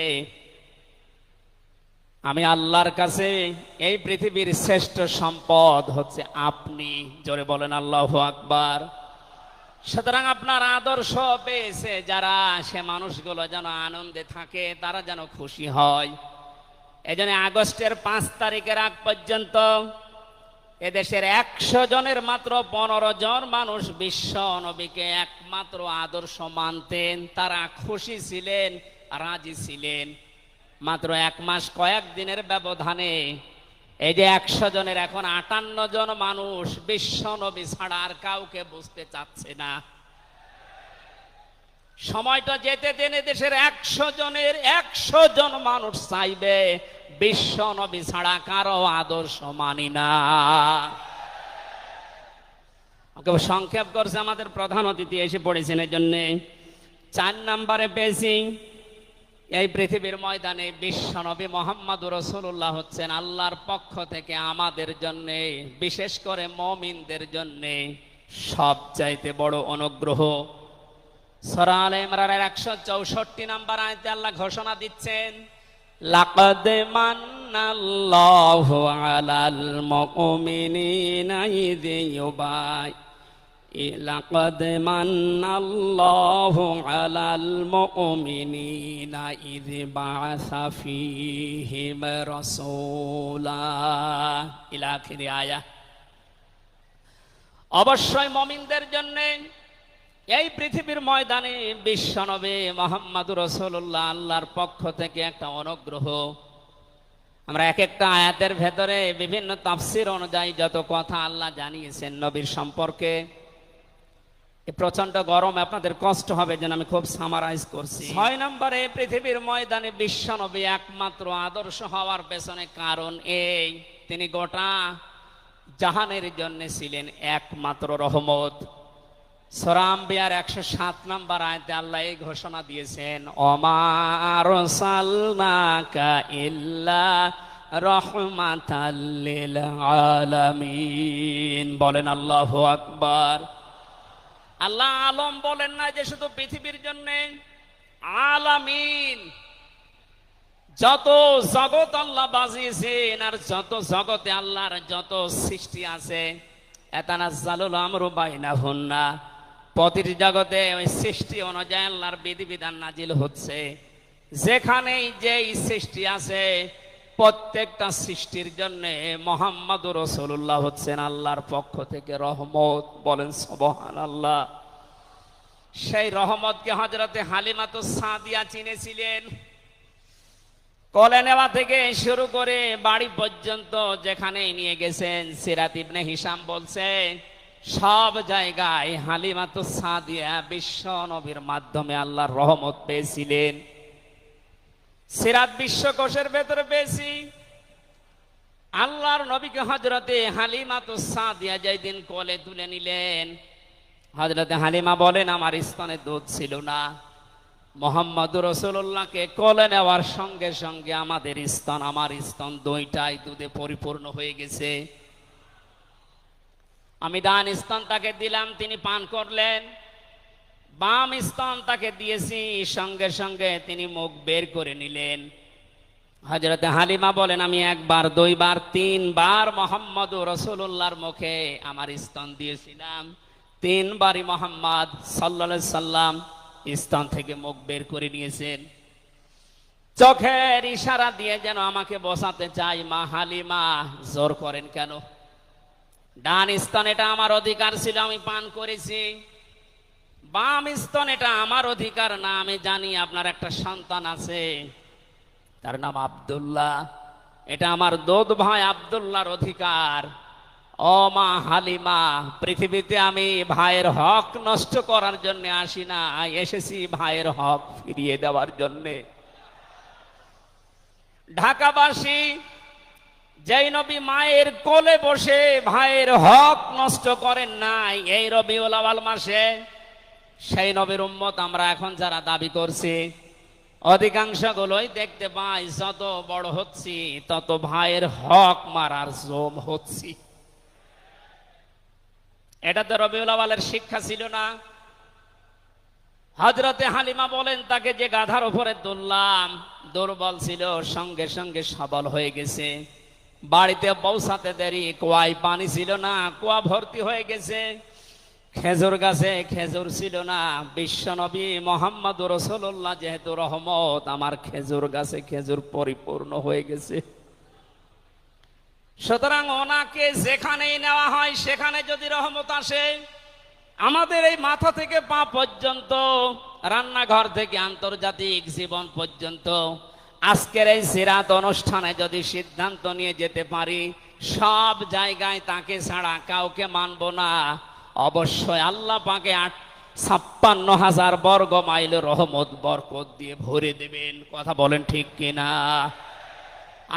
S1: আমি আল্লাহর কাছে এই পৃথিবীর শ্রেষ্ঠ সম্পদ হচ্ছে আপনি। জোরে বলেন আল্লাহু আকবার। সুতরাং আপনার আদর্শ পেয়েছে যারা, সে মানুষগুলো যেন আনন্দে থাকে, তারা যেন খুশি হয়। এজন্য আগস্টের 5 তারিখের আগ পর্যন্ত এদেশের 100 জনের মাত্র 15 জন মানুষ বিশ্ব নবীকে একমাত্র আদর্শ মানতেন, তারা খুশি ছিলেন, রাজি ছিলেন। মাত্র 1 মাস কয়েক দিনের ব্যবধানে এই যে 100 জনের এখন 58 জন মানুষ বিশ্ব নবী ছাড়া আর কাউকে বুঝতে চাচ্ছে না। সময়টা যেতে দেন, দেশের 100 জনের 100 জন মানুষ চাইবে বিশ্ব নবী ছাড়া কারো আদর্শ মানি না। সংক্ষেপ করছে আমাদের প্রধান অতিথি এসে পড়েছেন, এই জন্য 4 নম্বরে পেয়েছি এই পৃথিবীর ময়দানে বিশ্ব নবী মুহাম্মদুর রাসূলুল্লাহ হচ্ছেন আল্লাহর পক্ষ থেকে আমাদের জন্য, বিশেষ করে মুমিনদের জন্য সবচাইতে বড় অনুগ্রহ। সূরা আলে ইমরানের 164 নম্বর আয়াতে আল্লাহ ঘোষণা দিচ্ছেন, লাকাদ মান্নাল্লাহু আলাল মুমিনিনা ইয লাকাদ মান্নাল্লাহু আলাল মুমিনিনা ইয বাআসা ফীহিম রাসূলা ইলা আখিরি আয়া। অবশ্যই মুমিনদের জন্য এই পৃথিবীর ময়দানে বিশ্বনবী মুহাম্মদুর রাসূলুল্লাহ আল্লাহর পক্ষ থেকে একটা অনুগ্রহ। আমরা এক একটা আয়াতের ভেতরে বিভিন্ন তাফসীর অনুযায়ী যত কথা আল্লাহ জানিয়েছেন নবীর সম্পর্কে, এই প্রচন্ড গরম আপনাদের কষ্ট হবে যেন আমি খুব সামারাইজ করছি। 6 নম্বরে পৃথিবীর ময়দানে বিশ্বনবী একমাত্র আদর্শ হওয়ার পেছনে কারণ এই, তিনি গোটা জাহানের জন্য ছিলেন একমাত্র রহমত। সূরা আম্বিয়ার 107 নম্বর আয়াতে আল্লাহ এই ঘোষণা দিয়েছেন, ওমা আরসালনাকা ইল্লা রাহমাতাল লিল আলামিন। বলেন আল্লাহু আকবার। আল্লাহ আলম বলেন না যে শুধু পৃথিবীর জন্য, আলামিন যত জগৎ আল্লাহ বাজিয়েছেন আর যত জগতে আল্লাহর যত সৃষ্টি আছে, এতানাজ্জালুল আমরু বাইনাহুন্না, প্রতিটি জগতে ওই সৃষ্টি অনুযায়ী আল্লাহর বিধিবিধান নাজিল হচ্ছে। যেখানেই যেই সৃষ্টি আছে প্রত্যেকটা সৃষ্টির জন্য মুহাম্মদুর রাসূলুল্লাহ হচ্ছেন আল্লাহর পক্ষ থেকে রহমত। বলেন সুবহানাল্লাহ। সেই রহমতকে হযরতে হালিমাতুস সাদিয়া চিনেছিলেন। কোলে নেওয়া থেকে শুরু করে বাড়ি পর্যন্ত যেখানেই নিয়ে গেছেন, সিরাত ইবনে হিশাম বলছে সব জায়গায় হালিমাতুস সাদিয়া বিশ্ব নবীর মাধ্যমে আল্লাহর রহমত পেয়েছিলেন। সিরাত বিশ্বকোষের ভেতরে পেয়েছি আল্লাহর নবীকে হযরতে হালিমাতুস সাদিয়া যেদিন কোলে তুলে নিলেন, হযরতে হালিমা বলেন আমার স্তনে দুধ ছিল না, মুহাম্মদুর রাসূলুল্লাহকে কোলে নেওয়ার সঙ্গে সঙ্গে আমাদের স্তন, আমার স্তন দুইটাই দুধে পরিপূর্ণ হয়ে গেছে। আমি ডান স্তন তাকে দিলাম, তিনি পান করলেন, বাম স্তন তাকে দিয়েছি, সঙ্গে সঙ্গে তিনি মুখ বের করে নিলেন। হযরতে হালিমা বলেন আমি একবার, দুইবার, 3 বার মুহাম্মদুর রাসূলুল্লাহর মুখে আমার স্তন দিয়েছিলাম, 3 বারই মুহাম্মদ সাল্লাল্লাহু আলাইহি সাল্লাম স্তন থেকে মুখ বের করে নিয়েছেন। চোখের ইশারা দিয়ে যেন আমাকে বসাতে চাই, মা হালিমা জোর করেন কেন? ডান স্তন এটা আমার অধিকার ছিল, আমি পান করেছি। বাম স্তন এটা আমার অধিকার না, আমি জানি আপনার একটা সন্তান আছে, তার নাম আব্দুল্লাহ, এটা আমার দুধ ভাই আব্দুল্লাহর অধিকার। ও মা হালিমা, পৃথিবীতে আমি ভাইয়ের হক নষ্ট করার জন্য আসি না, এসেছি ভাইয়ের হক ফিরিয়ে দেওয়ার জন্য। ঢাকাবাসী যেই নবী মায়ের কোলে বসে ভাইয়ের হক নষ্ট করেন নাই এই রবিউল আউয়াল মাসে, সেই নবীর উম্মত আমরা এখন যারা দাবি করছি, অধিকাংশ গুলোই দেখতে পাই যত বড় হচ্ছি তত ভাইয়ের হক মারার জম হচ্ছি। এটা তো রবিউল আউয়ালের শিক্ষা ছিল না। হযরতে হালিমা বলেন তাকে যে গাধার উপরে তুললাম, দুর্বল ছিল, সঙ্গে সঙ্গে সবল হয়ে গেছে। বাড়িতে পৌঁছাতে দেরি, কুয়ায় পানি ছিল না, কুয়া ভর্তি হয়ে গেছে। খেজুর গাছে খেজুর ছিল না, বিশ্ব নবী মোহাম্মদ রাসূলুল্লাহ যেহেতু রহমত, আমার খেজুর গাছে খেজুর পরিপূর্ণ হয়ে গেছে। সুতরাং ওনাকে যেখানেই নেওয়া হয় সেখানে যদি রহমত আসে, আমাদের এই মাথা থেকে পা পর্যন্ত, রান্নাঘর থেকে আন্তর্জাতিক জীবন পর্যন্ত, আজকের এই সিরাত অনুষ্ঠানে যদি সিদ্ধান্ত নিয়ে যেতে পারি সব জায়গায় তাকে ছাড়া কাউকে মানব না, অবশ্যই আল্লাহ পাকে 56,000 বর্গ মাইল রহমত বরকত দিয়ে ভরে দেবেন। কথা বলেন ঠিক কিনা?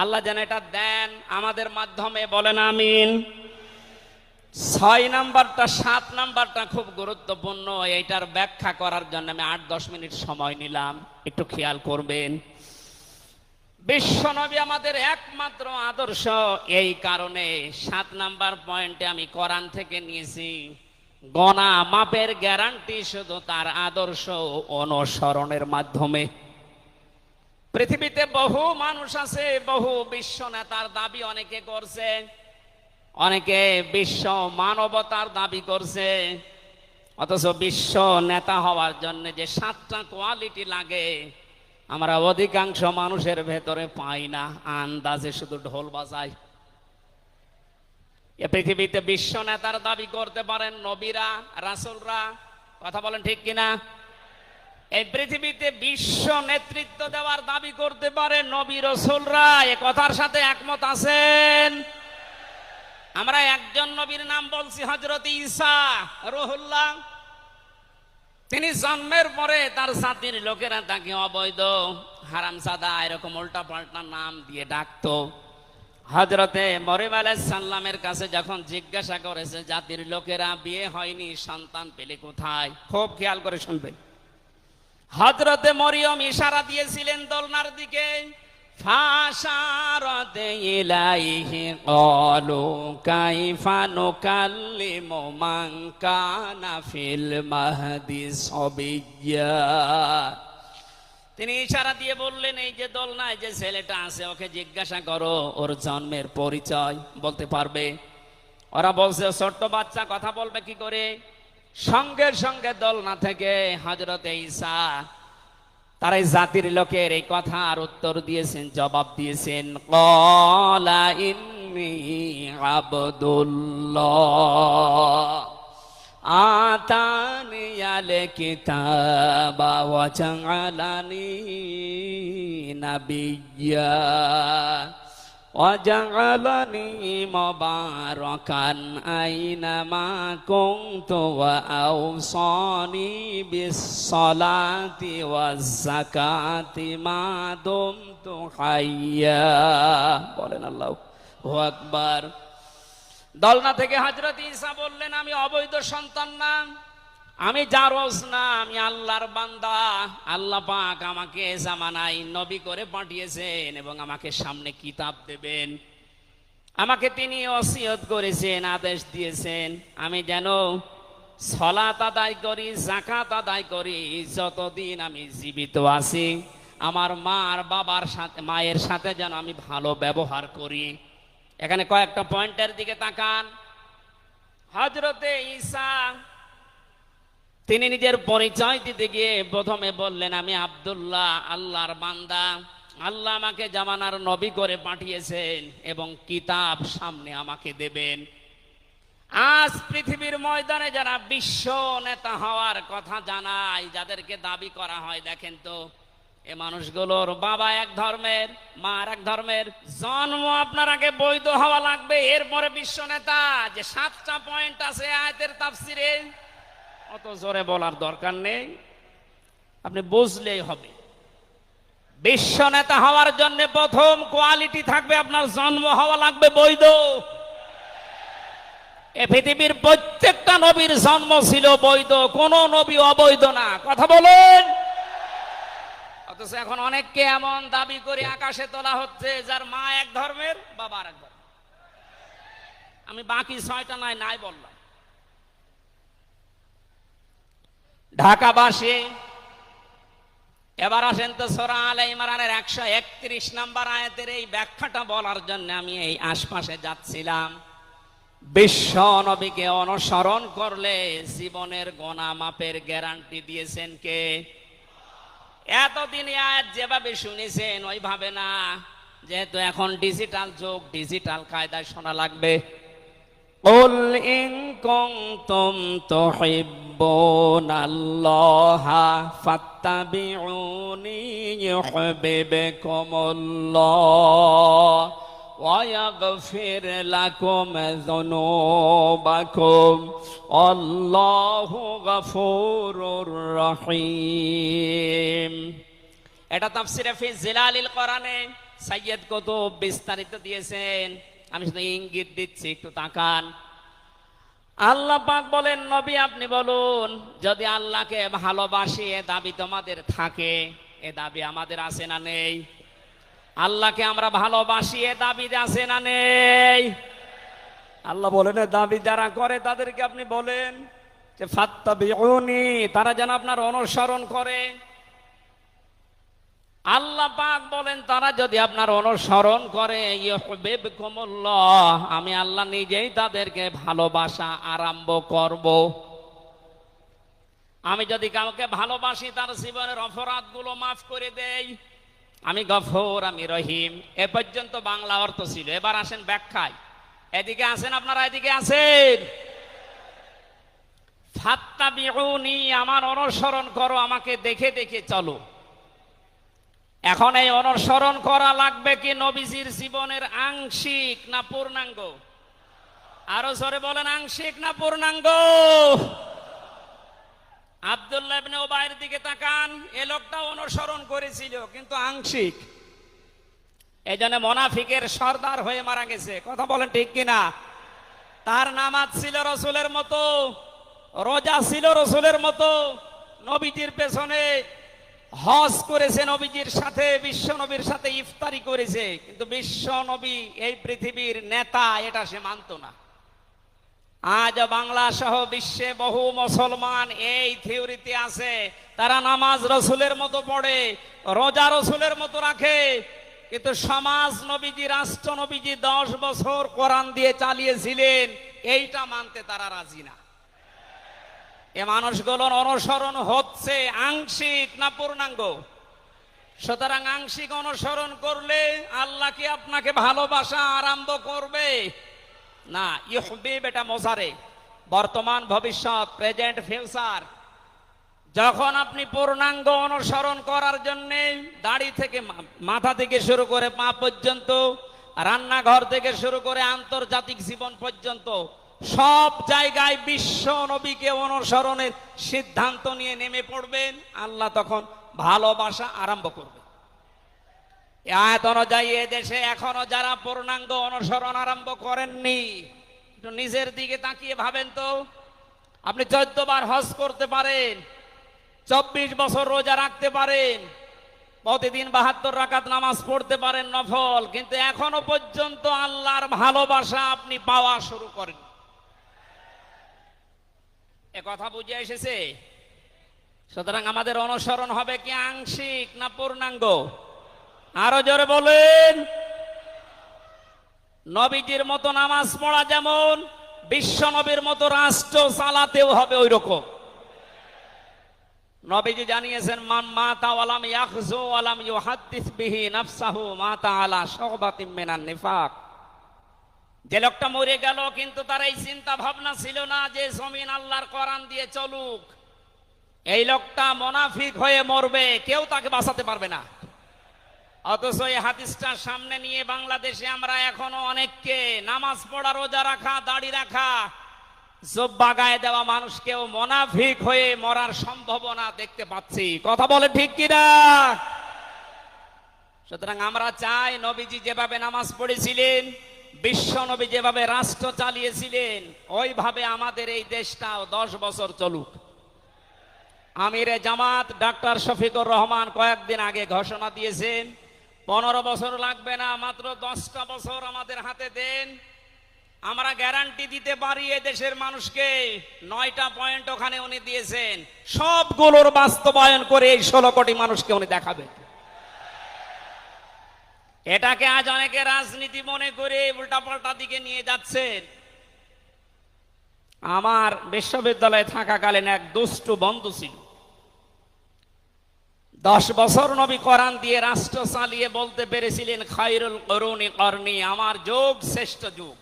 S1: আল্লাহ যেন এটা দেন আমাদের মাধ্যমে, বলেন আমিন। 6 নাম্বারটা 7 নাম্বারটা খুব গুরুত্বপূর্ণ, এইটার ব্যাখ্যা করার জন্য আমি 8-10 মিনিট সময় নিলাম, একটু খেয়াল করবেন। বিশ্বনবী আমাদের একমাত্র আদর্শ, এই কারণে 7 নাম্বার পয়েন্টে আমি কোরআন থেকে নিয়েছি। গণা মাপের গ্যারান্টি শুধু তার আদর্শ অনুসরণের মাধ্যমে। পৃথিবীতে বহু মানুষ আছে, বহু বিশ্ব নেতার দাবি অনেকে করছে, অনেকে বিশ্ব মানবতার দাবি করছে, অথচ বিশ্ব নেতা হওয়ার জন্য যে 7টা কোয়ালিটি লাগে আমরা অধিকাংশ মানুষের ভেতরে পাই না, আন্দাজে শুধু ঢোল বাজায়। এ পৃথিবীতে বিশ্ব নেতার দাবি করতে পারেন নবীরা, রাসূলরা, কথা বলেন ঠিক কিনা? এই পৃথিবীতে বিশ্ব নেতৃত্ব দেওয়ার দাবি করতে পারে নবী রাসূলরা, এ কথার সাথে একমত আছেন? আমরা একজন নবীর নাম বলছি, হযরত ঈসা রূহুল্লাহ। তিনি জন্মের পরে তার জাতির লোকেরা তাকে অবৈধ, হারামজাদা, এরকম উল্টা পাল্টা নাম দিয়ে ডাকতো। হযরতে মরিয়ম আলাইহিস সালামের কাছে যখন জিজ্ঞাসা করেছে জাতির লোকেরা বিয়ে হয়নি, সন্তান পেলে কোথায়, খুব খেয়াল করে শুনবেন। হযরতে মরিয়ম ইশারা দিয়েছিলেন দোলনার দিকে, ফাশারাত ইলাইহি ক্বালু কাইফা নুকাল্লিমু মান কানা ফিল মাহদি সাবিয়্যা। তিনি ইশারা দিয়ে বললেন, এই যে দোলনায় যে ছেলেটা আছে ওকে জিজ্ঞাসা করো ওর জন্মের পরিচয় বলতে পারবে। ওরা বলছে ছোট্ট বাচ্চা কথা বলবে কি করে? সঙ্গে সঙ্গে দোলনা থেকে হযরতে ঈসা তার এই জাতির লোকের এই কথার উত্তর দিয়েছেন, জবাব দিয়েছেন, ক্বালা ইন্নী আবদুল্লাহ আতানিয়াল কিতাবা ওয়া জাআলানি নাবিয়্যা ওয়া জাআলানি মুবারাকান আইনামা কুনতু ওয়া আওসানি বিস-সালাতি ওয়াজ-যাকাতি মা দুমতু হাইয়্যা। বলেন আল্লাহু আকবার। দোলনা থেকে হযরত ঈসা বললেন, আমি অবৈধ সন্তান না, আমি জারজ না, আমি আল্লাহর বান্দা। আল্লাহ পাক আমাকে জামানায় নবী করে পাঠিয়েছেন এবং আমাকে সামনে কিতাব দেবেন। আমাকে তিনি ওসিয়ত করেছেন, আদেশ দিয়েছেন আমি যেন সালাত আদায় করি, যাকাত আদায় করি যতদিন আমি জীবিত আছি। আমার মা আর বাবার সাথে, মায়ের সাথে যেন আমি ভালো ব্যবহার করি। এখানে কয়েকটা পয়েন্টের দিকে তাকান। হযরতে ঈসা তিনি নিজের পরিচয় দিতে গিয়ে প্রথমে বললেন, আমি আব্দুল্লাহ, আল্লাহর বান্দা। আল্লাহ আমাকে জামানার নবী করে পাঠিয়েছেন এবং কিতাব সামনে আমাকে দেবেন। আজ পৃথিবীর ময়দানে যারা বিশ্ব নেতা হওয়ার কথা জানায়, যাদেরকে দাবি করা হয়, দেখেন তো এ মানুষগুলোর বাবা এক ধর্মের, মা আর এক ধর্মের, জন্ম আপনার আগে বৈধ হওয়া লাগবে, এরপরে বিশ্ব নেতা। যে 7টা পয়েন্ট আছে আয়াতের তাফসিরে, অত জোরে বলার দরকার নেই, আপনি বুঝলেই হবে। বিশ্ব নেতা হওয়ার জন্য প্রথম কোয়ালিটি থাকবে, আপনার জন্ম হওয়া লাগবে বৈধ। এ পৃথিবীর প্রত্যেকটা নবীর জন্ম ছিল বৈধ, কোন নবী অবৈধ না। কথা বলেন। অথচ এখন অনেককে এমন দাবি করে আকাশে তোলা হচ্ছে যার মা এক ধর্মের, বাবা আর এক ধর্মের। আমি বাকি 6টা নাই বললাম। ঢাকাবাসী, এবার আসেন তো সূরা আলে ইমরানের 131 নম্বর আয়াতের এই ব্যাখ্যাটা বলার জন্য আমি এই আশপাশে যাচ্ছিলাম। বিশ্ব নবীকে অনুসরণ করলে জীবনের গোনা মাপের গ্যারান্টি দিয়েছেন কে? এতদিন আয়াত যেভাবে শুনেছেন ওইভাবে না, যেহেতু এখন ডিজিটাল যুগ, ডিজিটাল কায়দায় শোনা লাগবে। কুল ইন কুনতুম তুহিব্বুনাল্লাহা ফাত্তাবিউনি ইউহিব্বুকুমুল্লাহ ওয়া ইয়াগফির লাকুম যুনুবাকুম আল্লাহু গফুরুর রহিম। এটা তাফসিরে ফি জিলালিল কোরআনে সাইয়্যিদ কুতুব বিস্তারিত দিয়েছেন। আমি শুধু ইঙ্গিত দিচ্ছি, একটু তাকান। আল্লাহ পাক বলেন, নবী আপনি বলুন, যদি আল্লাহকে ভালোবাসি এ দাবি তোমাদের থাকে, এ দাবি আমাদের আছে না নেই? আল্লাহকে আমরা ভালোবাসি এ দাবি আছে না নেই? আল্লাহ বলেন দাবি যারা করে তাদেরকে আপনি বলেন যে ফাত্তাবিউনি, তারা যেন আপনার অনুসরণ করে। আল্লাহ পাক বলেন তারা যদি আপনার অনুসরণ করে ইউহিব্বুকুমুল্লাহ, আমি আল্লাহ নিজেই তাদেরকে ভালোবাসা আরম্ভ করব। আমি যদি কাউকে ভালোবাসি তার জীবনের অপরাধগুলো মাফ করে দেই, আমি গফুর, আমি রহিম। এ পর্যন্ত বাংলা অর্থ ছিল। এবার আসেন ব্যাখ্যায়। এদিকে আসেন আপনারা, এদিকে আসেন। ফাত্তাবিউনি, আমার অনুসরণ করো, আমাকে দেখে দেখে চলো। এখন এই অনুসরণ করা লাগবে কি নবীজির জীবনের আংশিক না পূর্ণাঙ্গ? আরো জোরে বলেন, আংশিক না পূর্ণাঙ্গ? আব্দুল্লাহ ইবনে উবাইর দিকে তাকান, এ লোকটা অনুসরণ করেছিল কিন্তু আংশিক। এই জন্য মুনাফিকের সর্দার হয়ে মারা গেছে। কথা বলেন ঠিক কিনা? তার নামাজ ছিল রসুলের মতো, রোজা ছিল রসুলের মতো, নবীজির পেছনে হজ করেছে, নবীজির সাথে, বিশ্ব নবীর সাথে ইফতারি করেছে, কিন্তু বিশ্ব নবী এই পৃথিবীর নেতা এটা সে মানত না। আজ বাংলা সহ বিশ্বে বহু মুসলমান এই থিওরিতে আছে, তারা নামাজ রসুলের মতো পড়ে, রোজা রসুলের মতো রাখে, কিন্তু সমাজ নবীজি, রাষ্ট্র নবীজি 10 বছর কোরআন দিয়ে চালিয়েছিলেন, এইটা মানতে তারা রাজি না। এ মানুষগুলোর অনুসরণ হচ্ছে আংশিক না পূর্ণাঙ্গ? সুতরাং আংশিক অনুসরণ করলে আল্লাহ কি আপনাকে ভালোবাসা আরম্ভ করবে? না। ইউহিব এটা মোজারে, বর্তমান, ভবিষ্যৎ, প্রেজেন্ট, ফিউচার। যখন আপনি পূর্ণাঙ্গ অনুসরণ করার জন্য দাড়ি থেকে, মাথা থেকে শুরু করে পা পর্যন্ত, রান্নাঘর থেকে শুরু করে আন্তর্জাতিক জীবন পর্যন্ত সব জায়গায় বিশ্ব নবীকে অনুসরণের সিদ্ধান্ত নিয়ে নেমে পড়বেন, আল্লাহ তখন ভালোবাসা আরম্ভ করবে। আয়াত অনুযায়ী এদেশে এখনো যারা পূর্ণাঙ্গ অনুসরণ আরম্ভ করেননি, একটু নিজের দিকে তাকিয়ে ভাবেন তো। আপনি 14 বার হজ করতে পারেন, 24 বছর রোজা রাখতে পারেন, প্রতিদিন 72 রাকাত নামাজ পড়তে পারেন নফল, কিন্তু এখনো পর্যন্ত আল্লাহর ভালোবাসা আপনি পাওয়া শুরু করেন। এ কথা বুঝে এসেছে? সুতরাং আমাদের অনুসরণ হবে কি আংশিক না পূর্ণাঙ্গ? আরো জোরে বলেন। নবীজির মতো নামাজ পড়া যেমন, বিশ্ব নবীর মতো রাষ্ট্র চালাতেও হবে ওই রকম। নবীজি জানিয়েছেন, মান মাতা ওয়ালাম ইয়াখযু ওয়ালাম ইউহাদ্দিস বিহি নাফসাহু মাতা আলা শুবাতিন মিনান নিফাক। যে লোকটা মরে গেল কিন্তু তার এই চিন্তা ভাবনা ছিল না যে জমিন আল্লাহর কোরআন দিয়ে চলুক, এই লোকটা মুনাফিক হয়ে মরবে, কেউ তাকে বাঁচাতে পারবে না। অথচ এই হাদিসটা সামনে নিয়ে বাংলাদেশে আমরা এখনো অনেককে নামাজ পড়া, রোজা রাখা, দাড়ি রাখা, জুব্বা গায়ে দেওয়া মানুষকেও মুনাফিক হয়ে মরার সম্ভাবনা দেখতে পাচ্ছি। কথা বলে ঠিক কিনা? সুতরাং আমরা চাই নবীজি যেভাবে নামাজ পড়েছিলেন, বিশ্ব নবী যেভাবে রাষ্ট্র চালিয়েছিলেন, ওইভাবে আমাদের এই দেশটাও 10 বছর চলুক। আমিরে জামাত ডাক্তার শফিকুর রহমান কয়েকদিন আগে ঘোষণা দিয়েছেন, 15 বছর লাগবে না, মাত্র 10টা বছর আমাদের হাতে দেন, আমরা গ্যারান্টি দিতে পারি এ দেশের মানুষকে। 9টা পয়েন্ট ওখানে উনি দিয়েছেন, সবগুলোর বাস্তবায়ন করে এই 16 কোটি মানুষকে উনি দেখাবেন। এটাকে আজ অনেকে রাজনীতি মনে করে উল্টাপাল্টা দিকে নিয়ে যাচ্ছেন। আমার বিশ্ববিদ্যালয়ে থাকাকালীন এক দুষ্টু বন্ধু ছিল। 10 বছর নবী কোরআন দিয়ে রাষ্ট্র চালিয়ে বলতে পেরেছিলেন খায়রুল কুরুনি করনি, আমার যুগ শ্রেষ্ঠ যুগ।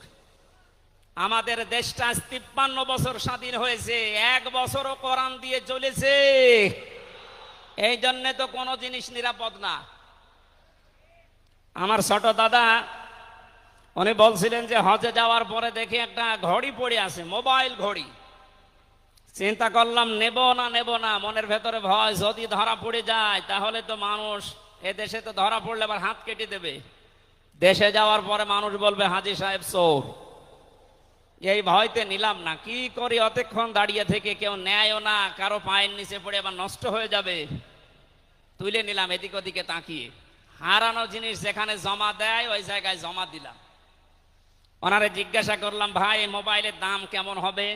S1: আমাদের দেশটা 53 বছর স্বাধীন হয়েছে, 1 বছরও কোরআন দিয়ে চলেছে। এই জন্য তো কোনো জিনিস নিরাপদ না। আমার ছোট দাদা উনি বলছিলেন যে হজে যাওয়ার পরে দেখি একটা ঘড়ি পড়ে আছে, মোবাইল ঘড়ি। চিন্তা করলাম নেব না, মনের ভেতরে ভয়, যদি ধরা পড়ে যায় তাহলে তো মানুষ, এ দেশে তো ধরা পড়লে আবার হাত কেটে দেবে। দেশে যাওয়ার পরে মানুষ বলবে হাজী সাহেব চোর। এই ভয়তে নিলাম না। কি করি, অতক্ষণ দাঁড়িয়ে থেকে কেউ নেয়ও না, কারো পায়ের নিচে পড়ে আবার নষ্ট হয়ে যাবে। তুলে নিলাম এদিক ওদিকে তাকিয়ে। হারানো জিনিস যেখানে জমা দেয় ওই জায়গায় জমা দিলাম। ওনারে জিজ্ঞাসা করলাম, ভাই মোবাইলের দাম কেমন হবে?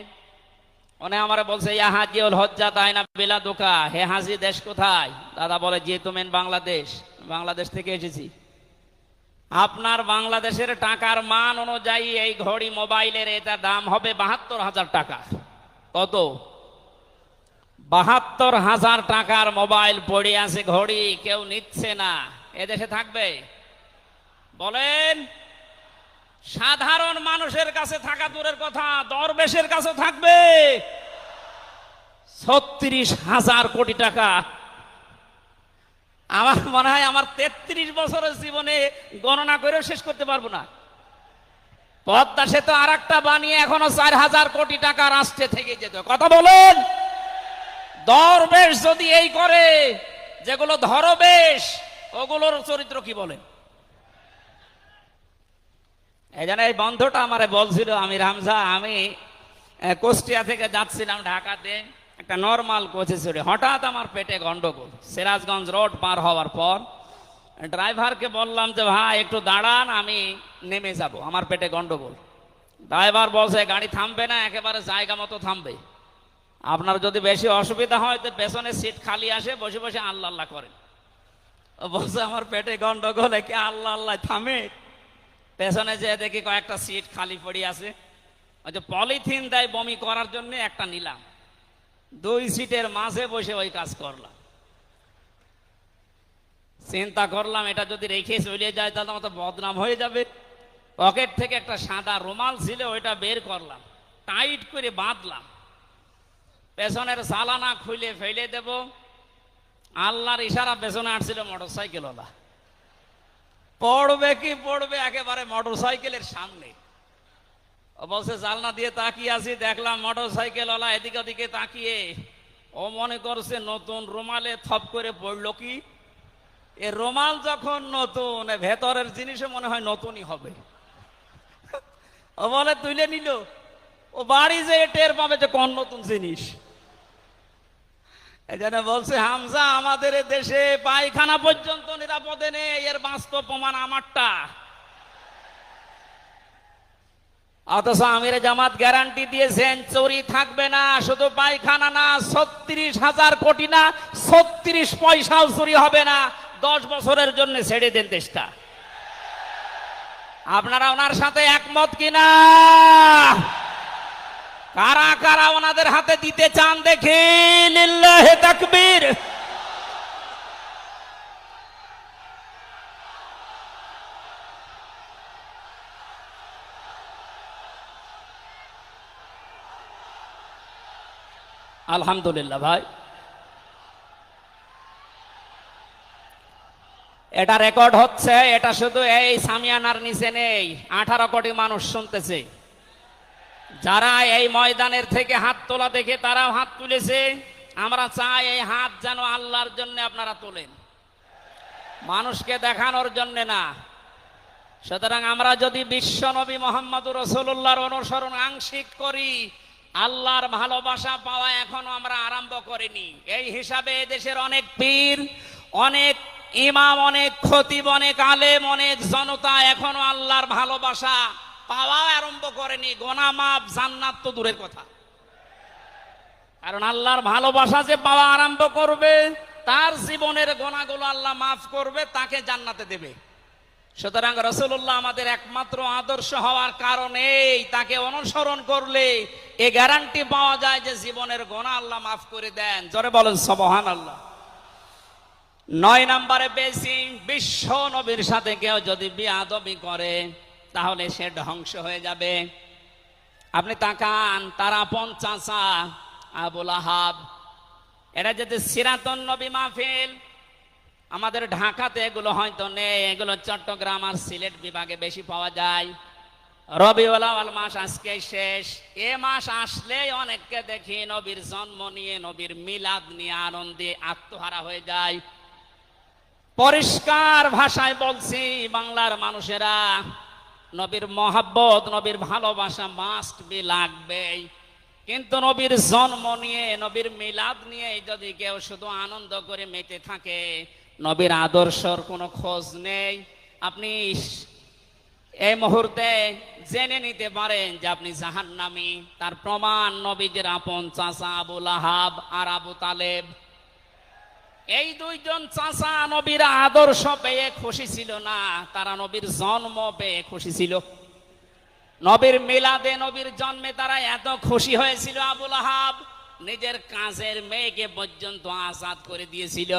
S1: উনি আমারে বলছে, ইয়া হাজিউল হজ্জা তাইনা বিলা দোকা, হে হাজি দেশ কোথায়? দাদা বলে, জি তুমেন বাংলাদেশ। বাংলাদেশ থেকে এসেছি। আপনার বাংলাদেশের টাকার মান অনুযায়ী এই ঘড়ি মোবাইলের এটা দাম হবে 72,000 টাকা। কত? 72,000 টাকার মোবাইল পড়ে আছে, ঘড়ি কেউ নিচ্ছে না। এদেশে থাকবে? বলেন। সাধারণ মানুষের কাছে থাকা দূরের কথা, দরবেশের কাছে থাকবে 36,000 কোটি টাকা। আমার মনে হয় আমার 33 বছরের জীবনে গণনা করেও শেষ করতে পারবো না। পদ্মা সেতু আর একটা বানিয়ে এখনো 4,000 কোটি টাকা রাষ্ট্রে থেকে যেত। কথা বলেন। দরবেশ যদি এই করে, যেগুলো ধরবেশ ওগুলোর চরিত্র কি বলেন? এই জন্য এই বন্ধুটা আমারে বলছিল, আমি রামজা, আমি কুষ্টিয়া থেকে যাচ্ছিলাম ঢাকাতে, একটা নর্মাল কোচে চড়ে হঠাৎ আমার পেটে গন্ডগোল। সিরাজগঞ্জ রোড পার হওয়ার পর ড্রাইভারকে বললাম যে ভাই একটু দাঁড়ান, আমি নেমে যাব, আমার পেটে গন্ডগোল। ড্রাইভার বলছে গাড়ি থামবে না, একেবারে জায়গা মতো থামবে। আপনার যদি বেশি অসুবিধা হয় তো পেছনে সিট খালি আসে, বসে বসে আল্লাহ আল্লাহ করেন। ও বলছে আমার পেটে গন্ডগোল, একে আল্লাহ আল্লাহ থামে? পেছনে যে দেখি কয়েকটা সিট খালি পড়ে আছে, ওই যে পলিথিন দেয় বমি করার জন্য, একটা নিলাম। 2 সিটের মাঝে বসে ওই কাজ করলাম। চিন্তা করলাম এটা যদি রেখে চলে যায় তাহলে আমার তো বদনাম হয়ে যাবে। পকেট থেকে একটা সাদা রুমাল ছিল, ওইটা বের করলাম, টাইট করে বাঁধলাম। পেছনের চালানা খুলে ফেলে দেব, আল্লাহর ইশারা পেছনে আসছিল মোটরসাইকেলওয়ালা। পড়বে কি পড়বে একেবারে মোটরসাইকেলের সামনে। ও বলছে জানলা দিয়ে তাকিয়ে আছি, দেখলাম মোটরসাইকেলওয়ালা এদিকে ওদিকে তাকিয়ে ও মনে করছে নতুন রুমালে থপ করে পড়লো কি। এ রুমাল যখন নতুন, ভেতরের জিনিসও মনে হয় নতুনই হবে। ও বলে তুলে নিল, ও বাড়ি যে টের পাবে যে কোন নতুন জিনিস। এই জন্য বলছে হামজা, আমাদের দেশে পায়খানা পর্যন্ত নিরাপদে নেই, এর বাস্তব প্রমাণ আমারটা। অথচ আমির জামাত গ্যারান্টি দিয়েছেন চুরি থাকবে না, শুধু পায়খানা না, 36,000 কোটি না, 36 পয়সাও চুরি হবে না। 10 বছরের জন্য ছেড়ে দেন দেশটা। আপনারা ওনার সাথে একমত কিনা? কারা কারা ওনাদের হাতে দিতে চান দেখি? লিল্লাহে তাকবীর। আলহামদুলিল্লাহ ভাই, এটা রেকর্ড হচ্ছে। এটা শুধু এই সামিয়ানার নিচে নেই, 18 কোটি মানুষ শুনতেছে। যারা এই ময়দানের থেকে হাত তোলা দেখে তারাও হাত তুলেছে। আমরা চাই এই হাত যেন আল্লাহর জন্য আপনারা তোলেন, মানুষকে দেখানোর জন্য না। সুতরাং আমরা যদি বিশ্ব নবী মুহাম্মদুর রাসূলুল্লাহর অনুসরণ আংশিক করি, আল্লাহর ভালোবাসা পাওয়া এখনো আমরা আরম্ভ করিনি। এই হিসাবে দেশের অনেক পীর, অনেক ইমাম, অনেক খতিব, অনেক আলেম, অনেক জনতা এখনো আল্লাহর ভালোবাসা পাওয়া আরম্ভ করেনি। গোনা মাফ, জান্নাত তো দূরের কথা। কারণ আল্লাহর ভালোবাসা যে পাওয়া আরম্ভ করবে, তার জীবনের গোনাগুলো আল্লাহ মাফ করবে, তাকে জান্নাতে দেবে। সুতরাং রাসূলুল্লাহ আমাদের একমাত্র আদর্শ হওয়ার কারণেই তাকে অনুসরণ করলে এ গ্যারান্টি পাওয়া যায় যে জীবনের গুনাহ আল্লাহ মাফ করে দেন। জোরে বলেন সুবহানাল্লাহ। 9 নম্বরে পেয়েছি, বিশ্ব নবীর সাথে কেউ যদি বিয়াদবি করে তাহলে সে ধ্বংস হয়ে যাবে। আপনি তাকান, তার আপন চাচা আবু লাহাব, এরা যদি সিরাতুন নবী মাহফিল, আমাদের ঢাকাতে এগুলো হয়তো নেই, এগুলো চট্টগ্রাম আর সিলেট বিভাগে বেশি পাওয়া যায়। রবিউল আউয়াল মাস আজকে শেষ, এ মাস আসলেই অনেককে দেখি নবীর জন্ম নিয়ে, নবীর মিলাদ নিয়ে আনন্দে আত্মহারা হয়ে যায়। পরিষ্কার ভাষায় বলছি, বাংলার মানুষেরা, নবীর মহাব্বত, নবীর ভালোবাসা মাস্ট বি লাগবেই, কিন্তু নবীর জন্ম নিয়ে, নবীর মিলাদ নিয়ে যদি কেউ শুধু আনন্দ করে মেতে থাকে, নবীর আদর্শর কোনো খোঁজ নেই, আপনি এই মুহূর্তে জেনে নিতে পারেন যে আপনি জাহান্নামী। তার প্রমাণ নবীদের আপন চাচা আবু লাহাব আর আবু তালেব। এই দুইজন চাচা নবীর আদর্শ পেয়ে খুশি ছিল না, তারা নবীর জন্ম পেয়ে খুশি ছিল। নবীর মিলাদে, নবীর জন্মে তারা এত খুশি হয়েছিল, আবু লাহাব নিজের কাজের মেয়েকে পর্যন্ত আজাদ করে দিয়েছিল।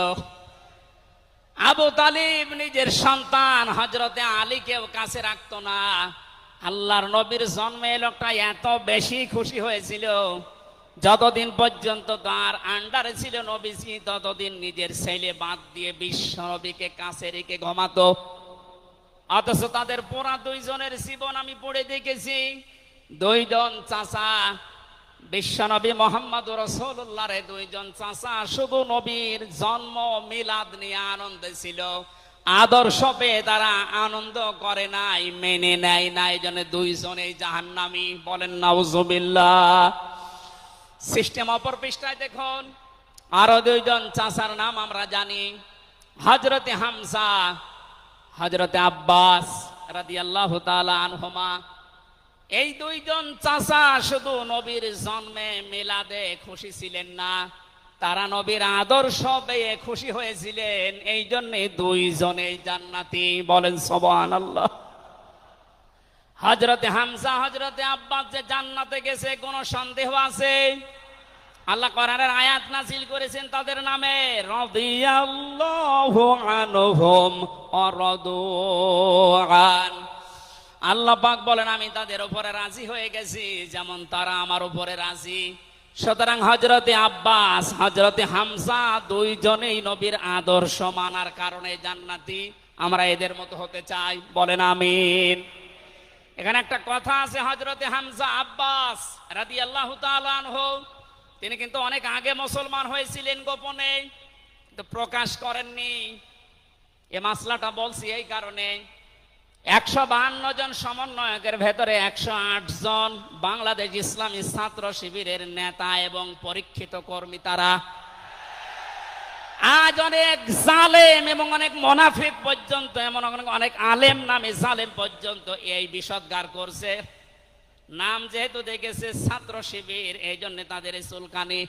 S1: আবু তালিব নিজের সন্তান হযরতে আলীকেও কাছে রাখতো না। আল্লাহর নবীর জন্মে লোকটা এত বেশি খুশি হয়েছিল, যতদিন পর্যন্ত তার আন্ডারে ছিল নবীজি, ততদিন নিজের ছেলে বাদ দিয়ে বিশ্ব নবীকে কাছে রেখে ঘুমাতো। অথচ তাদের পুরা দুইজনের জীবন আমি পড়ে দেখেছি। দুইজন চাচা, বিশ্বনবী মুহাম্মদুর রাসূলুল্লাহর দুইজন চাচা শুধু নবীর জন্ম মিলাদ নিয়ে আনন্দে ছিল, আদর্শ পেয়ে তারা আনন্দ করে নাই, মেনে নেয় নাই, জন্য দুইজনেই জাহান্নামী। বলেন নাউজুবিল্লাহ। সিস্টেম অপর পৃষ্ঠায় দেখুন, আরো দুইজন চাচার নাম আমরা জানি, হযরতে হামজা, হযরতে আব্বাস রাদিয়াল্লাহু তাআলা আনহুমা। এই দুইজন চাচা শুধু নবীর জন্মে মিলাদে খুশি ছিলেন না, তারা নবীর আদর্শ পেয়ে খুশি হয়েছিলেন, এই জন্য দুইজনেই জান্নাতি। বলেন সুবহানাল্লাহ। হযরতে হামজা, হযরতে আব্বাস যে জান্নাতে গেছে কোনো সন্দেহ আছে? আল্লাহ কোরআনের আয়াত নাযিল করেছেন তাদের নামে, রাদিয়াল্লাহু আনহুম ওয়া রাদু আন। আল্লাহ পাক বলেন আমি তাদের উপরে রাজি হয়ে গেছি যেমন তারা আমার উপরে রাজি। সুতরাং হযরতে আব্বাস, হযরতে হামজা দুইজনেই নবীর আদর্শ মানার কারণে জান্নাতি। আমরা এদের মতো হতে চাই। বলেন আমিন। এখানে একটা কথা আছে, হযরতে হামজা আব্বাস রাদিয়াল্লাহু তাআলা আনহু, তিনি কিন্তু অনেক আগে মুসলমান হয়েছিলেন, গোপনে কিন্তু প্রকাশ করেননি। এই মাসলাটা বলছি এই কারণে, 152 জন সমন্বয়কের ভেতরে 108 জন বাংলাদেশ ইসলামী ছাত্র শিবিরের নেতা এবং পরীক্ষিত কর্মী। তারা আজ অনেক জালেম এবং অনেক মুনাফিক পর্যন্ত, এমন অনেক আলেম নামে জালেম পর্যন্ত এই বিষদগার করছে। নাম যেহেতু দেখেছে ছাত্র শিবির, এই জন্য তাদের এই চুলকানি।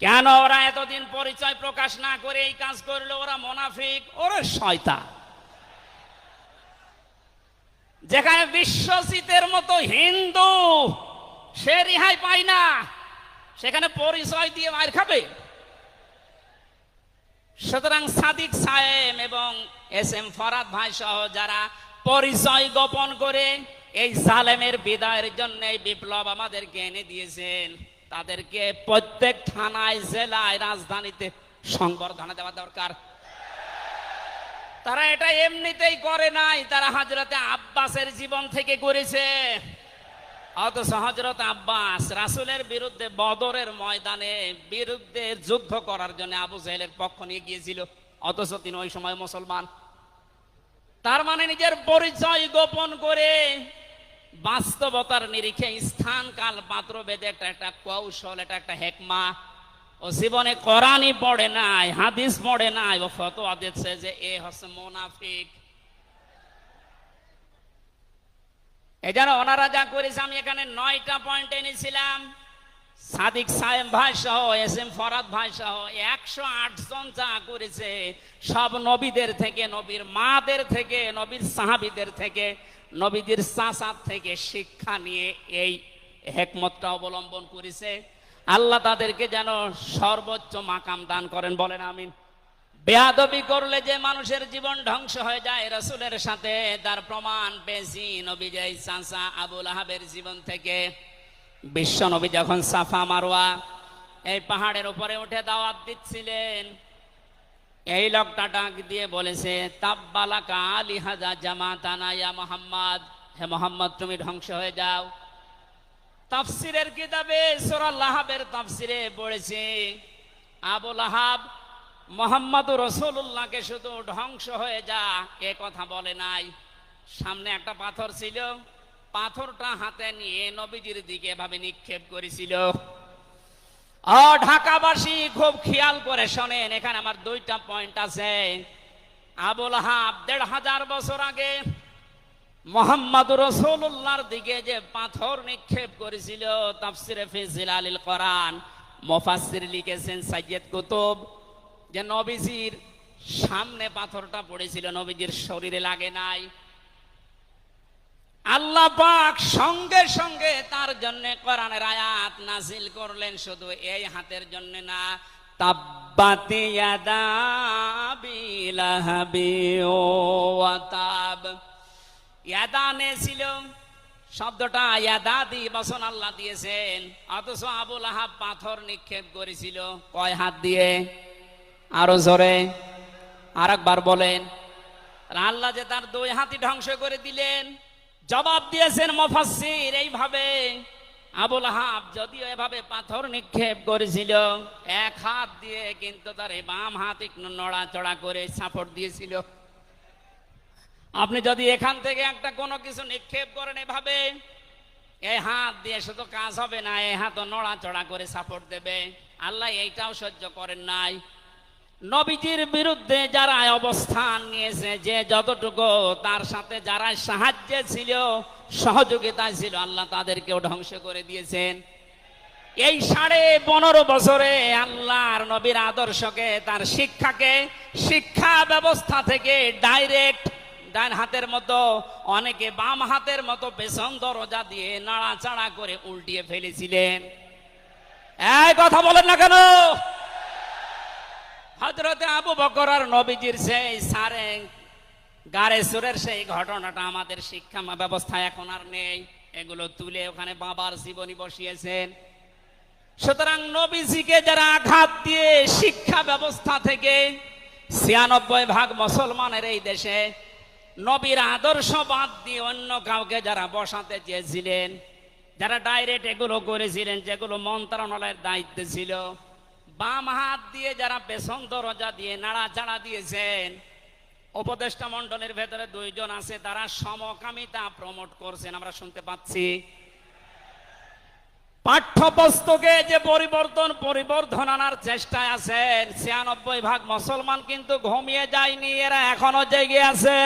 S1: কেন ওরা এতদিন পরিচয় প্রকাশ না করে এই কাজ করলো? ওরা মুনাফিক, ওরা শয়তান। যেখানে বিশ্বজিতের মতো হিন্দু সে রেহাই পায় না, সেখানে পরিচয় দিয়ে মার খাবে। সুতরাং সাদিক সাহেব এবং এস এম ফরাদ ভাই সহ যারা পরিচয় গোপন করে এই জালেমের বিদায়ের জন্য এই বিপ্লব আমাদেরকে এনে দিয়েছেন, তাদেরকে প্রত্যেক থানায়, জেলায়, রাজধানীতে সংবর্ধনা দেওয়া দরকার। তারা এটা এমনিতেই করে নাই, তারা হযরতে আব্বাসের জীবন থেকে করেছে। অথচ হযরত আব্বাস রাসূলের বিরুদ্ধে বদরের ময়দানে বিরুদ্ধে যুদ্ধ করার জন্য আবু জাহেলের পক্ষ নিয়ে গিয়েছিল, অথচ তিনি ওই সময় মুসলমান। তার মানে নিজের পরিচয় গোপন করে বাস্তবতার নিরিখে স্থান কাল পাত্র ভেদে একটা কৌশল, এটা একটা হেকমা। ও জীবনে কোরআনই পড়ে নাই, হাদিস পড়ে নাই, ও ফতোয়া দিচ্ছে যে এ হচ্ছে মুনাফিক। এই জন্য ওনারা যা করেছে, আমি এখানে 9টা পয়েন্ট এনেছিলাম। সাদিক সাহেব ভাই সহ এস এম ফরাদ ভাই সহ 108 জন যা করেছে সব নবীদের থেকে, নবীর মাদের থেকে, নবীর সাহাবীদের থেকে, নবীদের চাচার থেকে শিক্ষা নিয়ে এই হিকমতটা অবলম্বন করেছে। আল্লাহ তাদেরকে যেন সর্বোচ্চ মাকাম দান করেন, বলেন আমিন। বেয়াদবি করলে যে মানুষের জীবন ধ্বংস হয়ে যায় রাসূলের সাথে, তার প্রমাণ পেয়েছি নবীর এই চাচা আবু লাহাবের জীবন থেকে। বিশ্ব নবী যখন সাফা মারওয়া এই পাহাড়ের উপরে উঠে দাওয়াত দিচ্ছিলেন, এই লোকটা ডাক দিয়ে বলেছে, তাব্বালাকা লিহাজা জামাতানা ইয়া মুহাম্মদ, হে মুহাম্মদ তুমি ধ্বংস হয়ে যাও। তাফসিরের কিতাবে সূরা লাহাবের তাফসিরে পড়েছে, আবু লাহাব মুহাম্মদুর রাসূলুল্লাহকে শুধু ধ্বংস হয়ে যা এ কথা বলে নাই। সামনে একটা পাথর ছিল, পাথরটা হাতে নিয়ে নবীজির দিকে এভাবে নিক্ষেপ করেছিল। ঢাকাবাসী খুব খেয়াল করে শোনেন, এখানে আমার দুইটা পয়েন্ট আছে। আবু লাহাব 1500 বছর আগে মুহাম্মদুর রাসূলুল্লাহর দিকে যে পাথর নিক্ষেপ করেছিল, তাফসিরে ফি জিলালিল কোরআন মুফাসসির লিখেছেন সাইয়্যিদ কুতুব, যে নবীজির সামনে পাথরটা পড়েছিল, নবীজির শরীরে লাগে নাই। আল্লাহ পাক সঙ্গে সঙ্গে তার জন্য কোরআনের আয়াত নাজিল করলেন, শুধু এই হাতের জন্য না, তাব্বাত ইয়াদা আবি লাহাবি ওয়া তাব। ইয়াদানে ছিল শব্দটা, ইয়াদাদি বচন আল্লাহ দিয়েছেন, অথচ আবু লাহাব পাথর নিক্ষেপ করেছিল কয় হাত দিয়ে? আরো জোরে আরেকবার বলেন। আল্লাহ যে তার দুই হাতই ধ্বংস করে দিলেন। জবাব দিয়েছেন মুফাসসির এইভাবে, আবু লাহাব যদিও এভাবে পাথর নিক্ষেপ করেছিল এক হাত দিয়ে, কিন্তু তার বাম হাত একটু নড়াচড়া করে সাপোর্ট দিয়েছিল। আপনি যদি এখান থেকে একটা কোনো কিছু নিক্ষেপ করেন এভাবে, এই হাত দিয়ে শুধু কাজ হবে না, এই হাতও নড়াচড়া করে সাপোর্ট দেবে। আল্লাহ এইটাও সহ্য করেন নাই। নবীজির বিরুদ্ধে যারা অবস্থান নিয়েছে, যে যতটুকু তার সাথে যারা সাহায্যে ছিল, সহযোগিতায় ছিল, আল্লাহ তাদেরকেও ধ্বংস করে দিয়েছেন। এই 15.5 বছরে আল্লাহর নবীর আদর্শকে, তার শিক্ষাকে, শিক্ষা ব্যবস্থা থেকে ডাইরেক্ট ডান হাতের মতো, অনেকে বাম হাতের মতো পেছন দরজা দিয়ে নাড়াচাড়া করে উল্টিয়ে ফেলেছিলেন। এই কথা বলেন না কেন? হযরতে আবু বকর আর নবীজির সেই সারে গারে সুরের সেই ঘটনাটা আমাদের শিক্ষা ব্যবস্থা এখন আর নেই, এগুলো তুলে ওখানে বাবার জীবনী বসিয়েছেন। সুতরাং নবীজিকে যারা আঘাত দিয়ে শিক্ষা ব্যবস্থা থেকে 96% মুসলমানের এই দেশে নবীর আদর্শ বাদ দিয়ে অন্য কাউকে যারা বসাতে চেয়েছিলেন, যারা ডাইরেক্ট এগুলো করেছিলেন, যেগুলো মন্ত্রণালয়ের দায়িত্বে ছিল, বাম হাত দিয়ে যারা পেছন দরজা দিয়ে নাড়াচাড়া দিয়েছেন, উপদেষ্টা মণ্ডলের ভেতরে 2 জন আছে, তারা সমকামিতা প্রমোট করছেন, আমরা শুনতে পাচ্ছি। পাঠ্যপুস্তকে যে পরিবর্ধন আনার চেষ্টায় আছেন, 96% মুসলমান কিন্তু ঘুমিয়ে যায়নি, এরা এখনো জেগে আছে।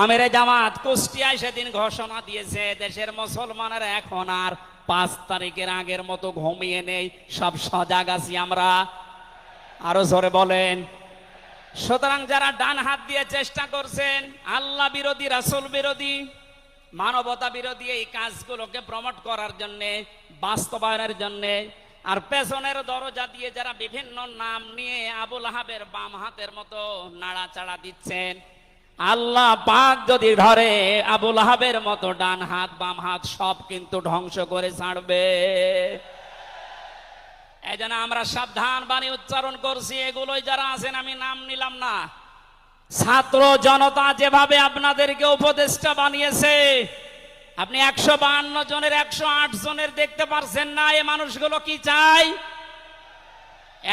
S1: আমিরে জামাত কুষ্টিয়ায় সেদিন ঘোষণা দিয়েছে, দেশের মুসলমানেরা এখন আর 5 তারিখের আগের মতো ঘুমিয়ে নেই, সব সজাগ আছি আমরা। আরো জোরে বলেন। সুতরাং যারা ডান হাত দিয়ে চেষ্টা করছেন আল্লাহ বিরোধী, রাসূল বিরোধী, মানবতা বিরোধী এই কাজগুলোকে প্রমোট করার জন্য, বাস্তবায়নের জন্য, আর পেছনের দরজা দিয়ে যারা বিভিন্ন নাম নিয়ে আবু লাহাবের বাম হাতের মতো নাড়াচাড়া দিচ্ছেন, আল্লাহ পাক যদি ধরে আবু লাহাবের মতো ডান হাত বাম হাত সব কিন্তু ধ্বংস করে ছাড়বে। এই জন্য আমরা সাবধান বাণী উচ্চারণ করছি। এগুলোই যারা আছেন, আমি নাম নিলাম না, ছাত্র জনতা যেভাবে আপনাদেরকে উপদেষ্টা বানিয়েছে, আপনি 152 জনের 108 জনের দেখতে পারছেন না। এই মানুষগুলো কি চাই?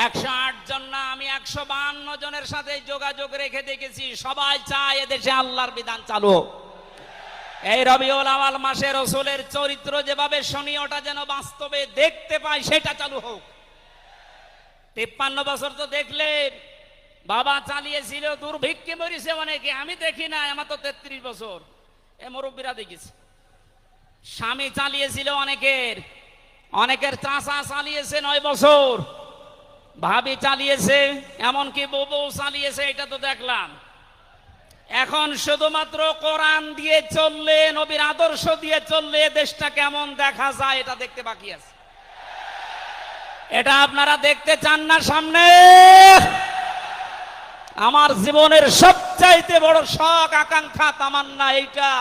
S1: 108 জন না, আমি 152 জনের সাথে যোগাযোগ রেখে দেখেছি, সবাই চায় এদেশে আল্লাহর বিধান চালু হোক। এই রবিউল আউয়াল মাসে রাসূলের চরিত্র যেভাবে শুনি, ওটা যেন বাস্তবে দেখতে পাই, সেটা চালু হোক। 53 বছর তো দেখলে বাবা চালিয়েছিল, দুর্ভিক্ষে মরিছে অনেকে, আমি দেখি না, আমার তো 33 বছর, এ মুরব্বীরা দেখেছি। স্বামী চালিয়েছিল, অনেকের চাচা চালিয়েছে 9 বছর, ভাবি চালিয়েছে, এমনকি বউ চালিয়েছে, এটা তো দেখলাম। এখন শুধুমাত্র কোরআন দিয়ে চললে, নবীর আদর্শ দিয়ে চললে দেশটা কেমন দেখা যায় এটা দেখতে বাকি আছে। এটা আপনারা দেখতে চান না সামনে? আমার জীবনের সবচাইতে বড় শখ, আকাঙ্ক্ষা, তামান্না এইটা,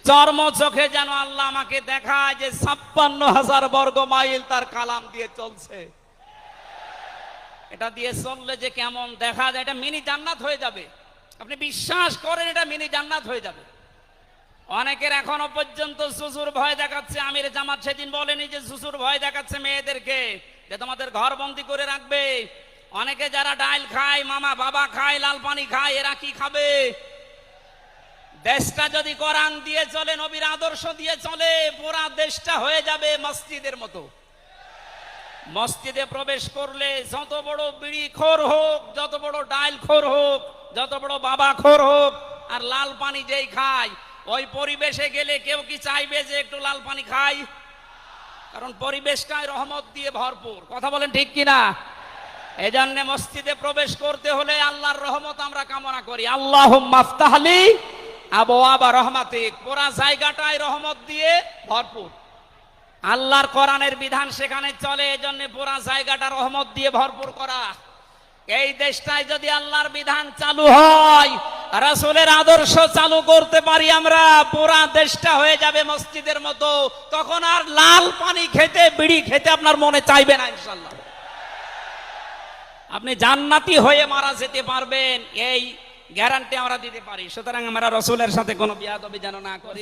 S1: চর্ম চোখে যেন আল্লাহ আমাকে দেখায় যে 56,000 বর্গ মাইল তার কালাম দিয়ে চলছে। এটা দিয়ে চললে যে কেমন দেখা যায়, এটা মিনি জান্নাত হয়ে যাবে। আপনি বিশ্বাস করেন এটা মিনি জান্নাত হয়ে যাবে। অনেকের এখনো পর্যন্ত শ্বশুর ভয় দেখাচ্ছে। আমির জামাত সেদিন বলেনি যে শ্বশুর ভয় দেখাচ্ছে মেয়েদেরকে যে তোমাদের ঘর বন্দি করে রাখবে। অনেকে যারা ডাইল খায়, মামা বাবা খায়, লাল পানি খায়, এরা কি খাবে? দেশটা যদি কোরআন দিয়ে চলে, নবীর আদর্শ দিয়ে চলে, পুরা দেশটা হয়ে যাবে মসজিদের মতো। মসজিদে প্রবেশ করলে যত বড় বিড়ি খোর হোক, যত বড় ডাইল খোর হোক, যত বড় বাবা খোর হোক, আর লাল পানি যেই খায়, ওই পরিবেশে গেলে কেউ কি চাইবে যে একটু লাল পানি খাই? কারণ পরিবেশটাই রহমত দিয়ে ভরপুর। কথা বলেন ঠিক কিনা? এই জন্য মসজিদে প্রবেশ করতে হলে আল্লাহর রহমত আমরা কামনা করি। আল্লাহুম্মা আফতাহলি আবওয়াবা রহমাতিক। পুরা জায়গাটাই রহমত দিয়ে ভরপুর। আল্লাহর কোরআনের বিধান সেখানে চলে, এজন্য পুরা জায়গাটা রহমত দিয়ে ভরপুর করা। এই দেশটায় যদি আল্লাহর বিধান চালু হয়, রাসূলের আদর্শ চালু করতে পারি আমরা, পুরা দেশটা হয়ে যাবে মসজিদের মতো। তখন আর লাল পানি খেতে, বিড়ি খেতে আপনার মনে চাইবে না ইনশাআল্লাহ। আপনি জান্নাতি হয়ে মারা যেতে পারবেন, এই গ্যারান্টি আমরা দিতে পারি। সুতরাং আমরা রাসূলের সাথে কোনো বিয়াদবি যেন না করি।